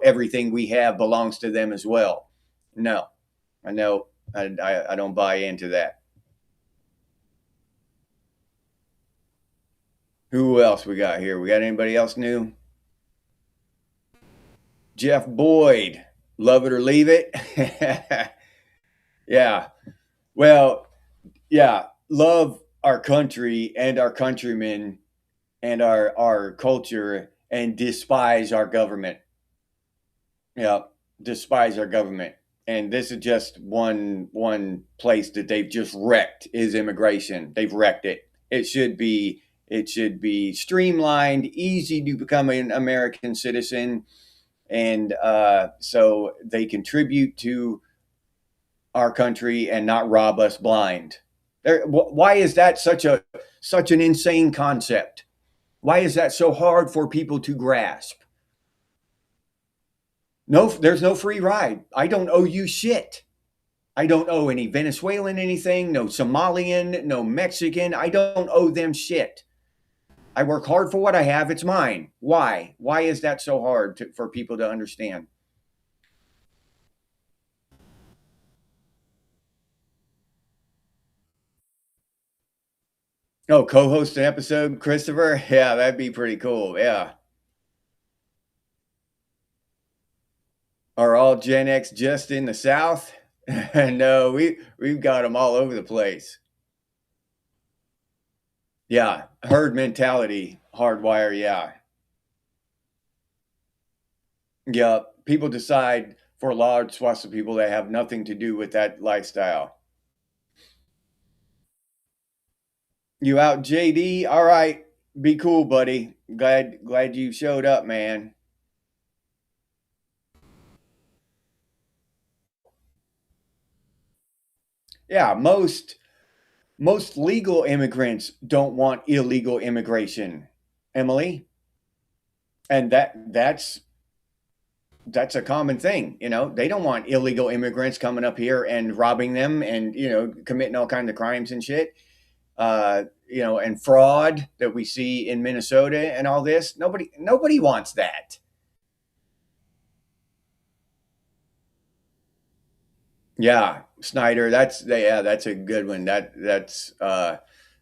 everything we have belongs to them as well. No, I know. I don't buy into that. Who else we got here? We got anybody else new? Jeff Boyd, love it or leave it. Yeah. Well, yeah, love our country and our countrymen and our culture, and despise our government. Yeah, despise our government. And this is just one place that they've just wrecked, is immigration. They've wrecked it. It should be streamlined, easy to become an American citizen, and so they contribute to our country and not rob us blind. Why is that such an insane concept? Why is that so hard for people to grasp? No, there's no free ride. I don't owe you shit. I don't owe any Venezuelan anything, no Somalian, no Mexican. I don't owe them shit. I work hard for what I have. It's mine. Why? Why is that so hard for people to understand? Oh, co-host an episode, Christopher? Yeah, that'd be pretty cool. Yeah. Are all Gen X just in the South? No, we've got them all over the place. Yeah, herd mentality, hardwire. Yeah, yeah. People decide for large swaths of people that have nothing to do with that lifestyle. You out, JD? All right, be cool, buddy. Glad you showed up, man. Yeah, most legal immigrants don't want illegal immigration, Emily, and that's a common thing. They don't want illegal immigrants coming up here and robbing them and committing all kinds of crimes and shit. And fraud that we see in Minnesota and all this. Nobody wants that. Yeah, Snyder, that's a good one. That's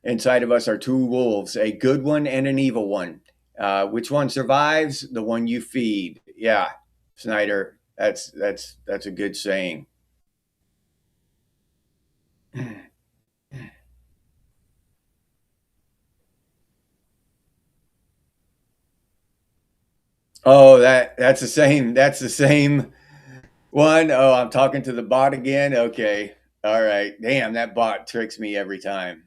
inside of us are two wolves, a good one and an evil one. Which one survives? The one you feed. Yeah, Snyder, that's a good saying. Oh, that's the same. That's the same. One, oh, I'm talking to the bot again. Okay. All right. Damn, that bot tricks me every time.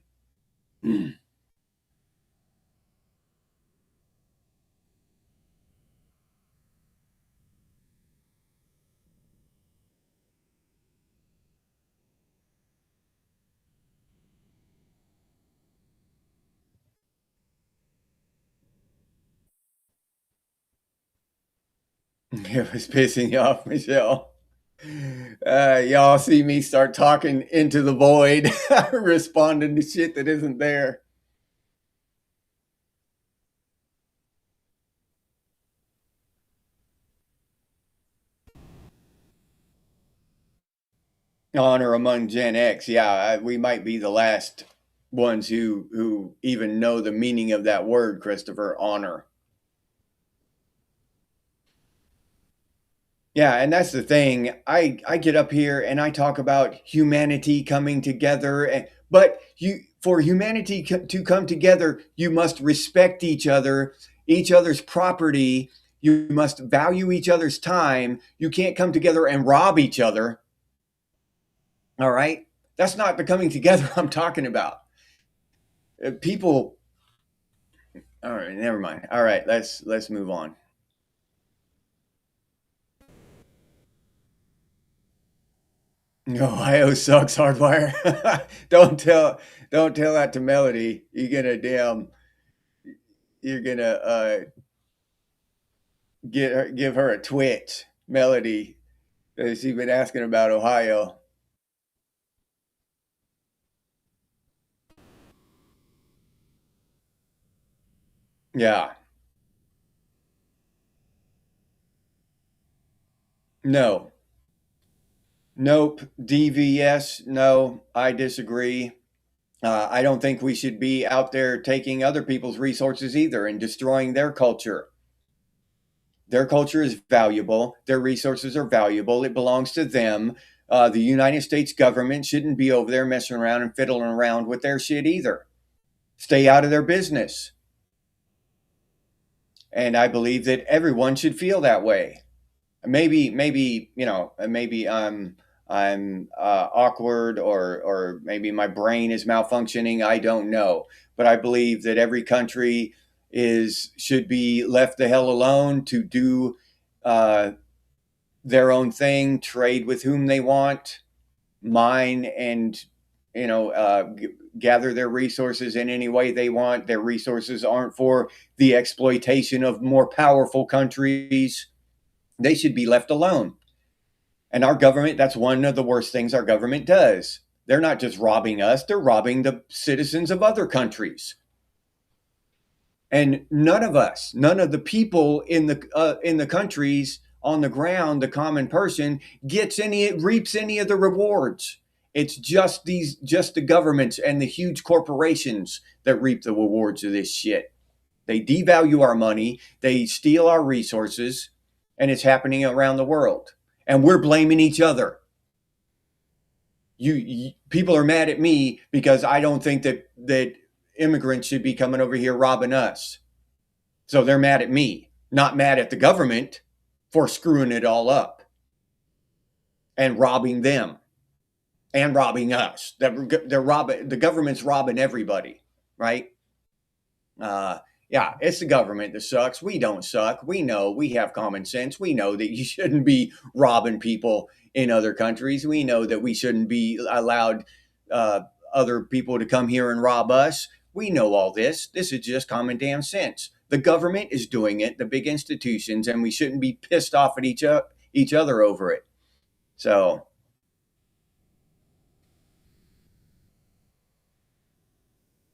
It was pissing you off, Michelle. Y'all see me start talking into the void, responding to shit that isn't there. Honor among Gen X. Yeah, we might be the last ones who even know the meaning of that word, Christopher. Honor. Yeah, and that's the thing. I get up here and I talk about humanity coming together, but you for humanity to come together, you must respect each other's property. You must value each other's time. You can't come together and rob each other. All right, that's not the coming together I'm talking about. People. All right, never mind. All right, let's move on. Ohio sucks, Hardwire. don't tell don't tell that to Melody. You're gonna give her a twitch. Melody. She's been asking about Ohio. Yeah. No. Nope. DVS. No, I disagree. I don't think we should be out there taking other people's resources either and destroying their culture. Their culture is valuable. Their resources are valuable. It belongs to them. The United States government shouldn't be over there messing around and fiddling around with their shit either. Stay out of their business. And I believe that everyone should feel that way. Maybe maybe I'm awkward, or maybe my brain is malfunctioning. I don't know, but I believe that every country is should be left the hell alone to do uh, their own thing, trade with whom they want, mine, and gather their resources in any way they want. Their resources aren't for the exploitation of more powerful countries. They should be left alone. And our government, that's one of the worst things our government does. They're not just robbing us, they're robbing the citizens of other countries. And none of the people in the countries on the ground, the common person reaps any of the rewards. It's just the governments and the huge corporations that reap the rewards of this shit. They devalue our money, they steal our resources, and it's happening around the world. And we're blaming each other. People are mad at me because I don't think that immigrants should be coming over here robbing us. So they're mad at me, not mad at the government for screwing it all up and robbing them and robbing us. They're robbing the government's robbing everybody, right? Uh, yeah, it's the government that sucks. We don't suck. We know, we have common sense. We know that you shouldn't be robbing people in other countries. We know that we shouldn't be allowed uh, other people to come here and rob us. We know all this. This is just common damn sense. The government is doing it, the big institutions, and we shouldn't be pissed off at each other over it. So,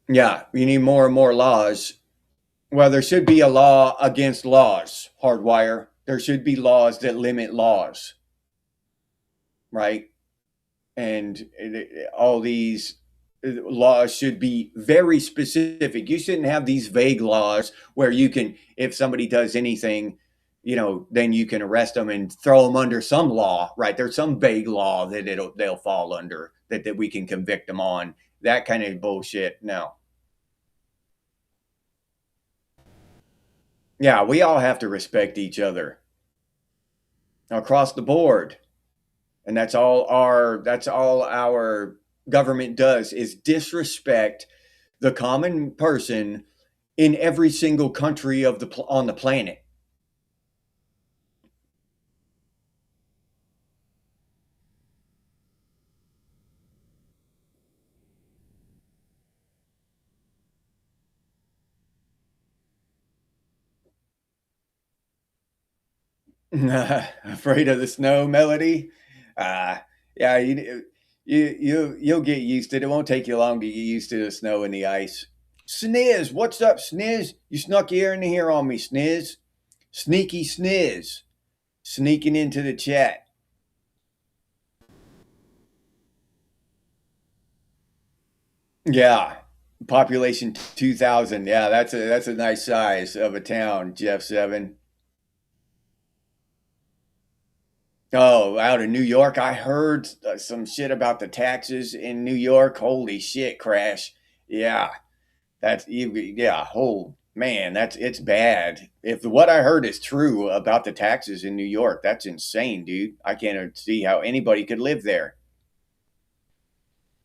yeah, we need more and more laws. Well, there should be a law against laws, Hardwire. There should be laws that limit laws, right? And all these laws should be very specific. You shouldn't have these vague laws where you can, if somebody does anything, then you can arrest them and throw them under some law, right? There's some vague law that they'll fall under that we can convict them on. That kind of bullshit. No. Yeah, we all have to respect each other across the board. And that's all our government does is disrespect the common person in every single country on the planet. Afraid of the snow, Melody? Uh, yeah, you'll get used to it. It won't take you long to get used to the snow and the ice. Sniz, what's up, Sniz? You snuck here in here on me, Sniz. Sneaky Sniz, sneaking into the chat. Yeah, population 2,000. Yeah, that's a nice size of a town, Jeff Seven. Oh, out of New York, I heard some shit about the taxes in New York. Holy shit, Crash. Yeah, yeah. Oh man, it's bad. If what I heard is true about the taxes in New York, that's insane, dude. I can't see how anybody could live there.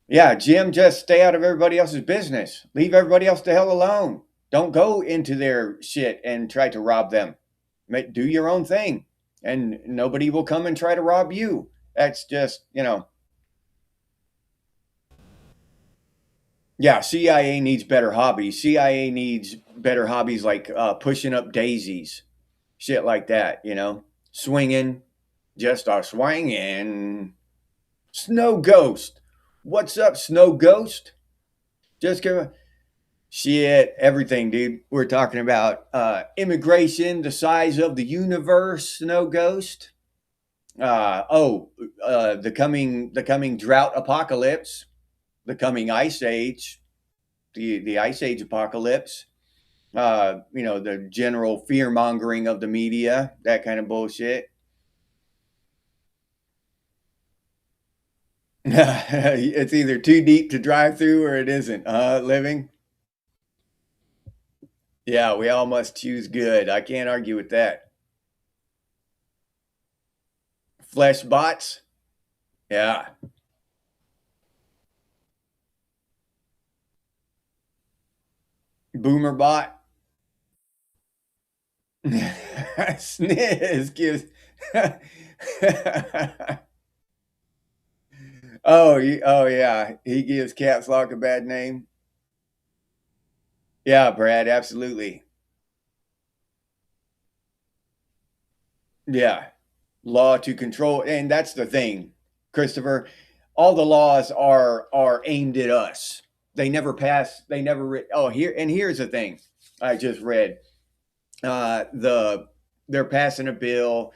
Yeah, Jim, just stay out of everybody else's business. Leave everybody else the hell alone. Don't go into their shit and try to rob them. Do your own thing, and nobody will come and try to rob you. That's just. Yeah, CIA needs better hobbies. CIA needs better hobbies like pushing up daisies, shit like that. Swinging, just a swinging. Snow Ghost. What's up, Snow Ghost? Just give shit, everything, dude. We're talking about immigration, the size of the universe, Snow Ghost. The coming drought apocalypse, the coming ice age, the ice age apocalypse. The general fear mongering of the media, that kind of bullshit. It's either too deep to drive through or it isn't. Living. Yeah, we all must choose good. I can't argue with that. Flesh bots. Yeah. Boomer bot. Sniz gives. Oh yeah, he gives Caps Lock a bad name. Yeah, Brad, absolutely. Yeah, law to control, and that's the thing, Christopher. All the laws are aimed at us. They never pass. They never. Here's the thing. I just read they're passing a bill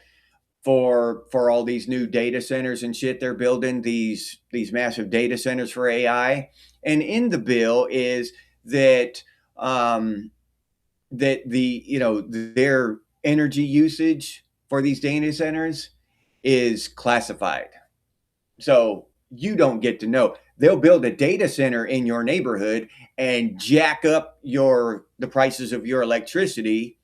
for all these new data centers and shit. They're building these massive data centers for AI, and in the bill is that their energy usage for these data centers is classified. So you don't get to know. They'll build a data center in your neighborhood and jack up the prices of your electricity,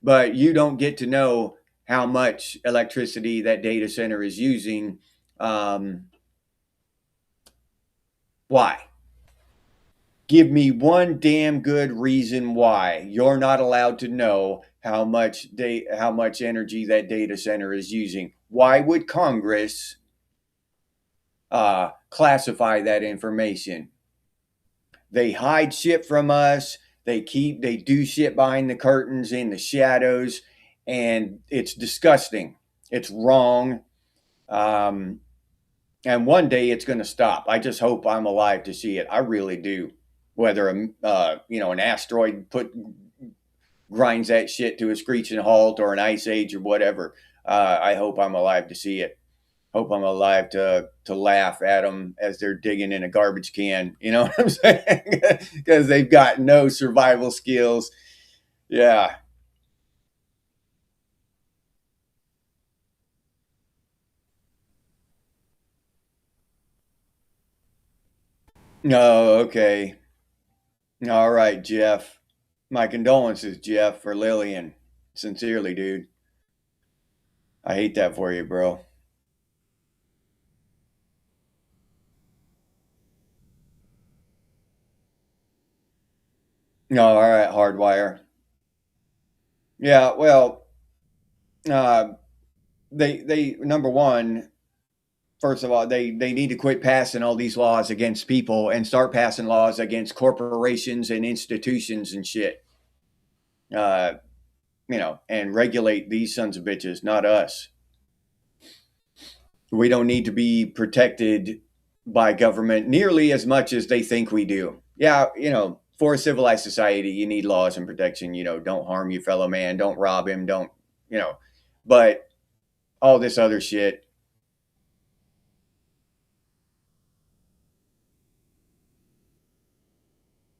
but you don't get to know how much electricity that data center is using. Um, why? Give me one damn good reason why you're not allowed to know how much energy that data center is using. Why would Congress classify that information? They hide shit from us. They do shit behind the curtains in the shadows, and it's disgusting. It's wrong. Um, and one day it's going to stop. I just hope I'm alive to see it. I really do. Whether an asteroid grinds that shit to a screeching halt or an ice age or whatever, I hope I'm alive to see it. Hope I'm alive to laugh at them as they're digging in a garbage can. You know what I'm saying? Because they've got no survival skills. Yeah. Oh, okay. All right, Jeff. My condolences, Jeff, for Lillian. Sincerely, dude. I hate that for you, bro. No, all right, Hardwire. Yeah, well, uh, they number one, first of all, they need to quit passing all these laws against people and start passing laws against corporations and institutions and shit. Uh, and regulate these sons of bitches, not us. We don't need to be protected by government nearly as much as they think we do. Yeah, for a civilized society, you need laws and protection. Don't harm your fellow man, don't rob him, don't, but all this other shit.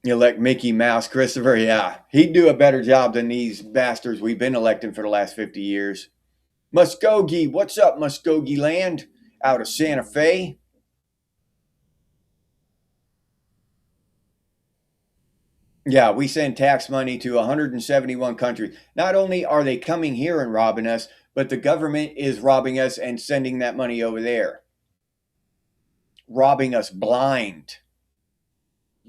You elect Mickey Mouse, Christopher. Yeah, he'd do a better job than these bastards we've been electing for the last 50 years. Muskogee, what's up, Muskogee land out of Santa Fe? Yeah, we send tax money to 171 countries. Not only are they coming here and robbing us, but the government is robbing us and sending that money over there, robbing us blind.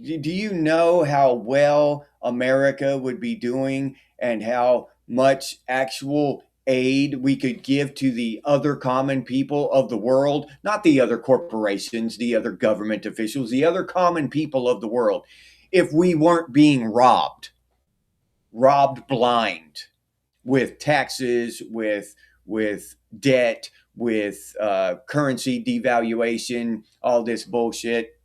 Do you know how well America would be doing and how much actual aid we could give to the other common people of the world? Not the other corporations, the other government officials, the other common people of the world, if we weren't being robbed blind with taxes, with debt, with currency devaluation, all this bullshit,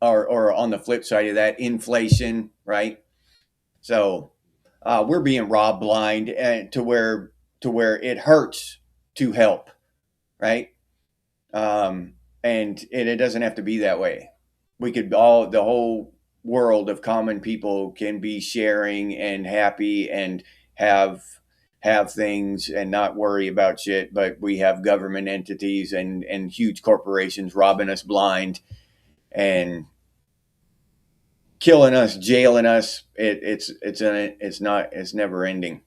or on the flip side of that, inflation, right? So we're being robbed blind, and to where it hurts to help, right? And it doesn't have to be that way. We could all the whole world of common people can be sharing and happy and have have things and not worry about shit, but we have government entities and huge corporations robbing us blind and killing us, jailing us. It's never ending.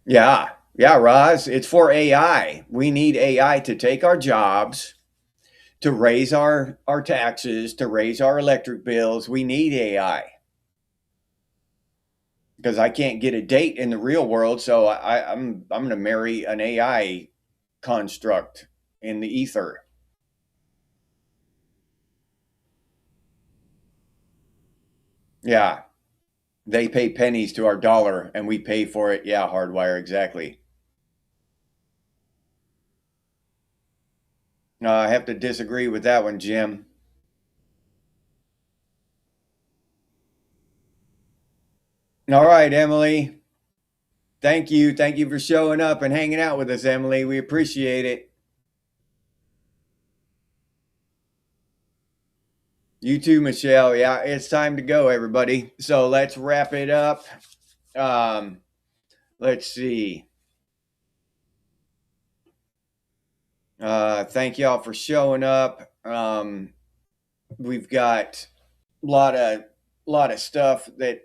Yeah, Roz, it's for AI. We need AI to take our jobs, to raise our taxes, to raise our electric bills. We need AI because I can't get a date in the real world, so I'm going to marry an AI construct in the ether. Yeah, they pay pennies to our dollar, and we pay for it. Yeah, Hardwire, exactly. No, I have to disagree with that one, Jim. All right, Emily. Thank you. Thank you for showing up and hanging out with us, Emily. We appreciate it. You too, Michelle. Yeah, it's time to go, everybody. So let's wrap it up. Um, let's see. Thank y'all for showing up. We've got a lot of stuff that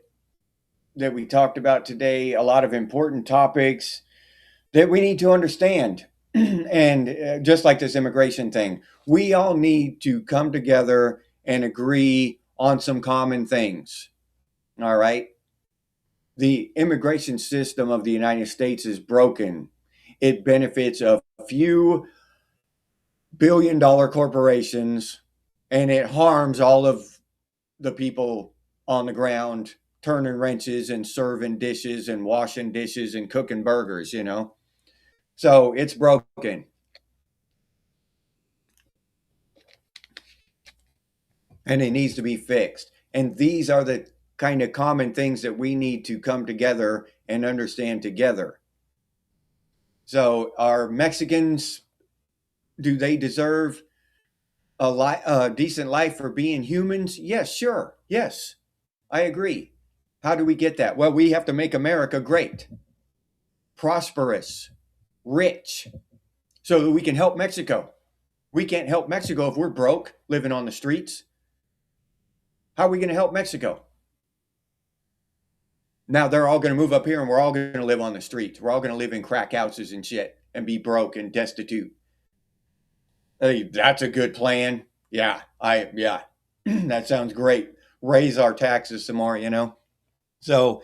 we talked about today. A lot of important topics that we need to understand. And just like this immigration thing, we all need to come together and agree on some common things. All right. The immigration system of the United States is broken. It benefits a few billion-dollar corporations, and it harms all of the people on the ground turning wrenches and serving dishes and washing dishes and cooking burgers. So it's broken and it needs to be fixed. And these are the kind of common things that we need to come together and understand together. So, are Mexicans, do they deserve a decent life for being humans? Yes, sure. Yes, I agree. How do we get that? Well, we have to make America great, prosperous, rich, so that we can help Mexico. We can't help Mexico if we're broke, living on the streets. How are we going to help Mexico? Now they're all going to move up here and we're all going to live on the streets. We're all going to live in crack houses and shit and be broke and destitute. Hey, that's a good plan. Yeah. That sounds great. Raise our taxes some more, you know? So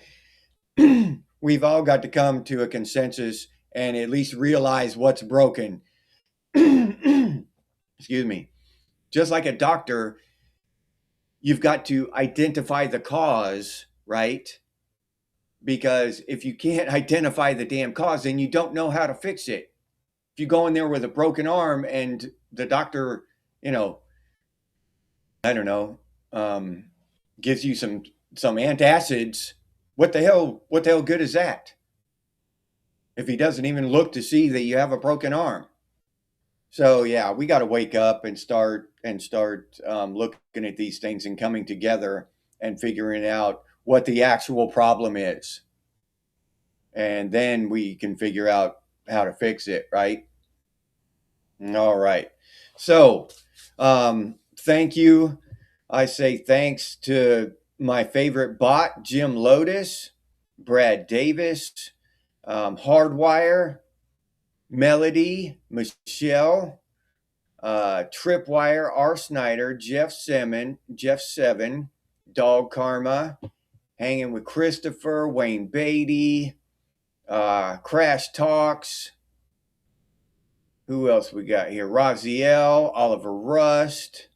we've all got to come to a consensus and at least realize what's broken. Excuse me. Just like a doctor, you've got to identify the cause, right? Because if you can't identify the damn cause, then you don't know how to fix it. If you go in there with a broken arm and the doctor, you know, I don't know, gives you some antacids, what the hell good is that? If he doesn't even look to see that you have a broken arm. So yeah, we got to wake up and start looking at these things and coming together and figuring out what the actual problem is, and then we can figure out how to fix it, right? All right. So, thank you. I say thanks to my favorite bot, Jim Lotus, Brad Davis, Hardwire, Melody, Michelle, Tripwire, R. Snyder, Jeff Seven, Dog Karma, hanging with Christopher, Wayne Beatty, Crash Talks. Who else we got here? Raziel, Oliver Rust.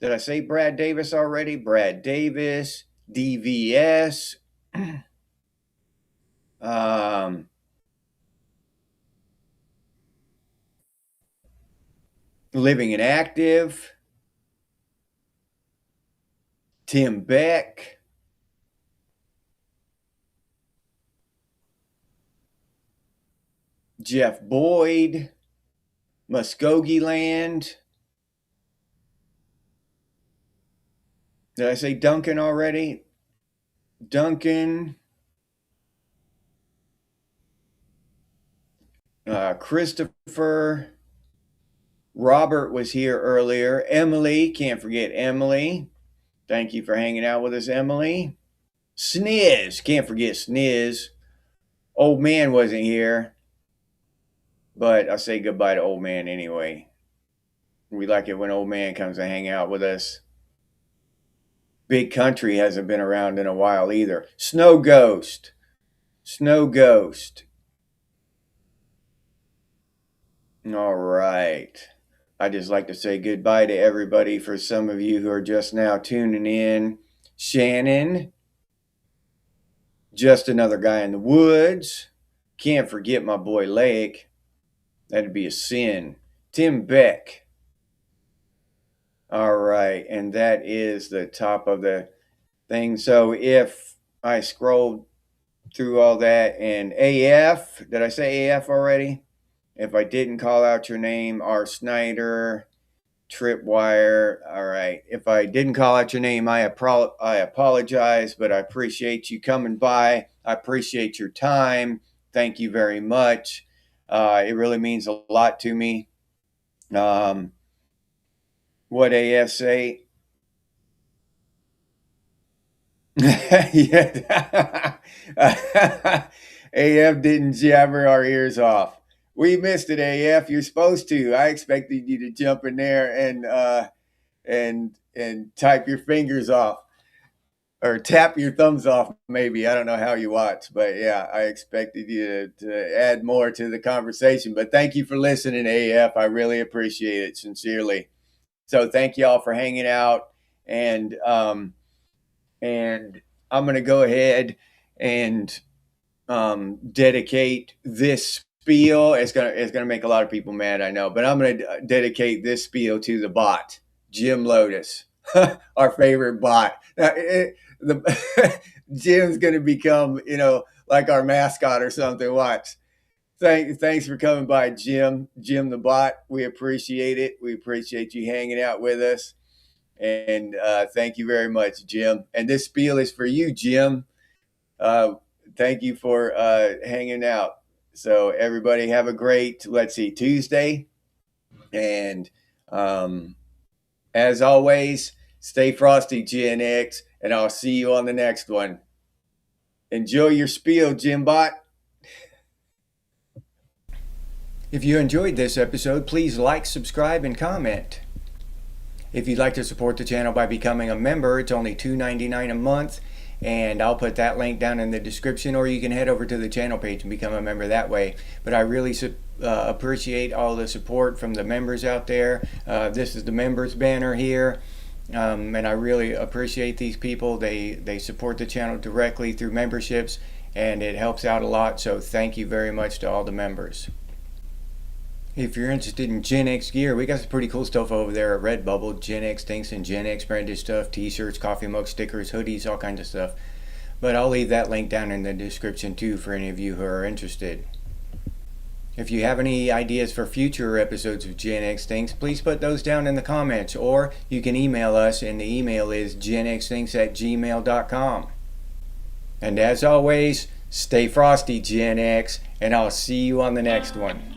Did I say Brad Davis already? Brad Davis, DVS. Living and Active. Tim Beck. Jeff Boyd. Muskogee Land. Did I say Duncan already? Duncan. Christopher. Robert was here earlier. Emily, can't forget Emily. Thank you for hanging out with us, Emily. Sniz, can't forget Sniz. Old man wasn't here, but I say goodbye to old man anyway. We like it when old man comes to hang out with us. Big Country hasn't been around in a while either. Snow Ghost. All right. I just like to say goodbye to everybody. For some of you who are just now tuning in, Shannon, Just Another Guy in the Woods. Can't forget my boy Lake. That'd be a sin. Tim Beck. All right. And that is the top of the thing. So if I scroll through all that, and AF, did I say AF already? If I didn't call out your name, R. Snyder, Tripwire. All right. If I didn't call out your name, I apologize, but I appreciate you coming by. I appreciate your time. Thank you very much. It really means a lot to me. What AF say? Yeah. AF didn't jabber our ears off. We missed it, AF. You're supposed to. I expected you to jump in there and type your fingers off or tap your thumbs off. Maybe I don't know how you watch, but yeah, I expected you to add more to the conversation. But thank you for listening, AF. I really appreciate it sincerely. So thank you all for hanging out, and I'm going to go ahead and dedicate this spiel. It's gonna make a lot of people mad, I know, but I'm going to dedicate this spiel to the bot, Jim Lotus, our favorite bot. Jim's going to become, like our mascot or something. Watch. Thanks for coming by, Jim the bot. We appreciate it. We appreciate you hanging out with us. And thank you very much, Jim. And this spiel is for you, Jim. Thank you for hanging out. So everybody have a great, Tuesday. And as always, stay frosty, Gen X, and I'll see you on the next one. Enjoy your spiel, Jimbot. If you enjoyed this episode, please like, subscribe, and comment. If you'd like to support the channel by becoming a member, it's only $2.99 a month, and I'll put that link down in the description, or you can head over to the channel page and become a member that way. But I really appreciate all the support from the members out there. This is the members banner here, and I really appreciate these people. They support the channel directly through memberships, and it helps out a lot, so thank you very much to all the members. If you're interested in Genex gear, we got some pretty cool stuff over there at Redbubble. Genex things and Genex branded stuff, t-shirts, coffee mugs, stickers, hoodies, all kinds of stuff. But I'll leave that link down in the description too for any of you who are interested. If you have any ideas for future episodes of Genex things, please put those down in the comments, or you can email us, and the email is genxthings@gmail.com. And as always, stay frosty, Gen X, and I'll see you on the next one.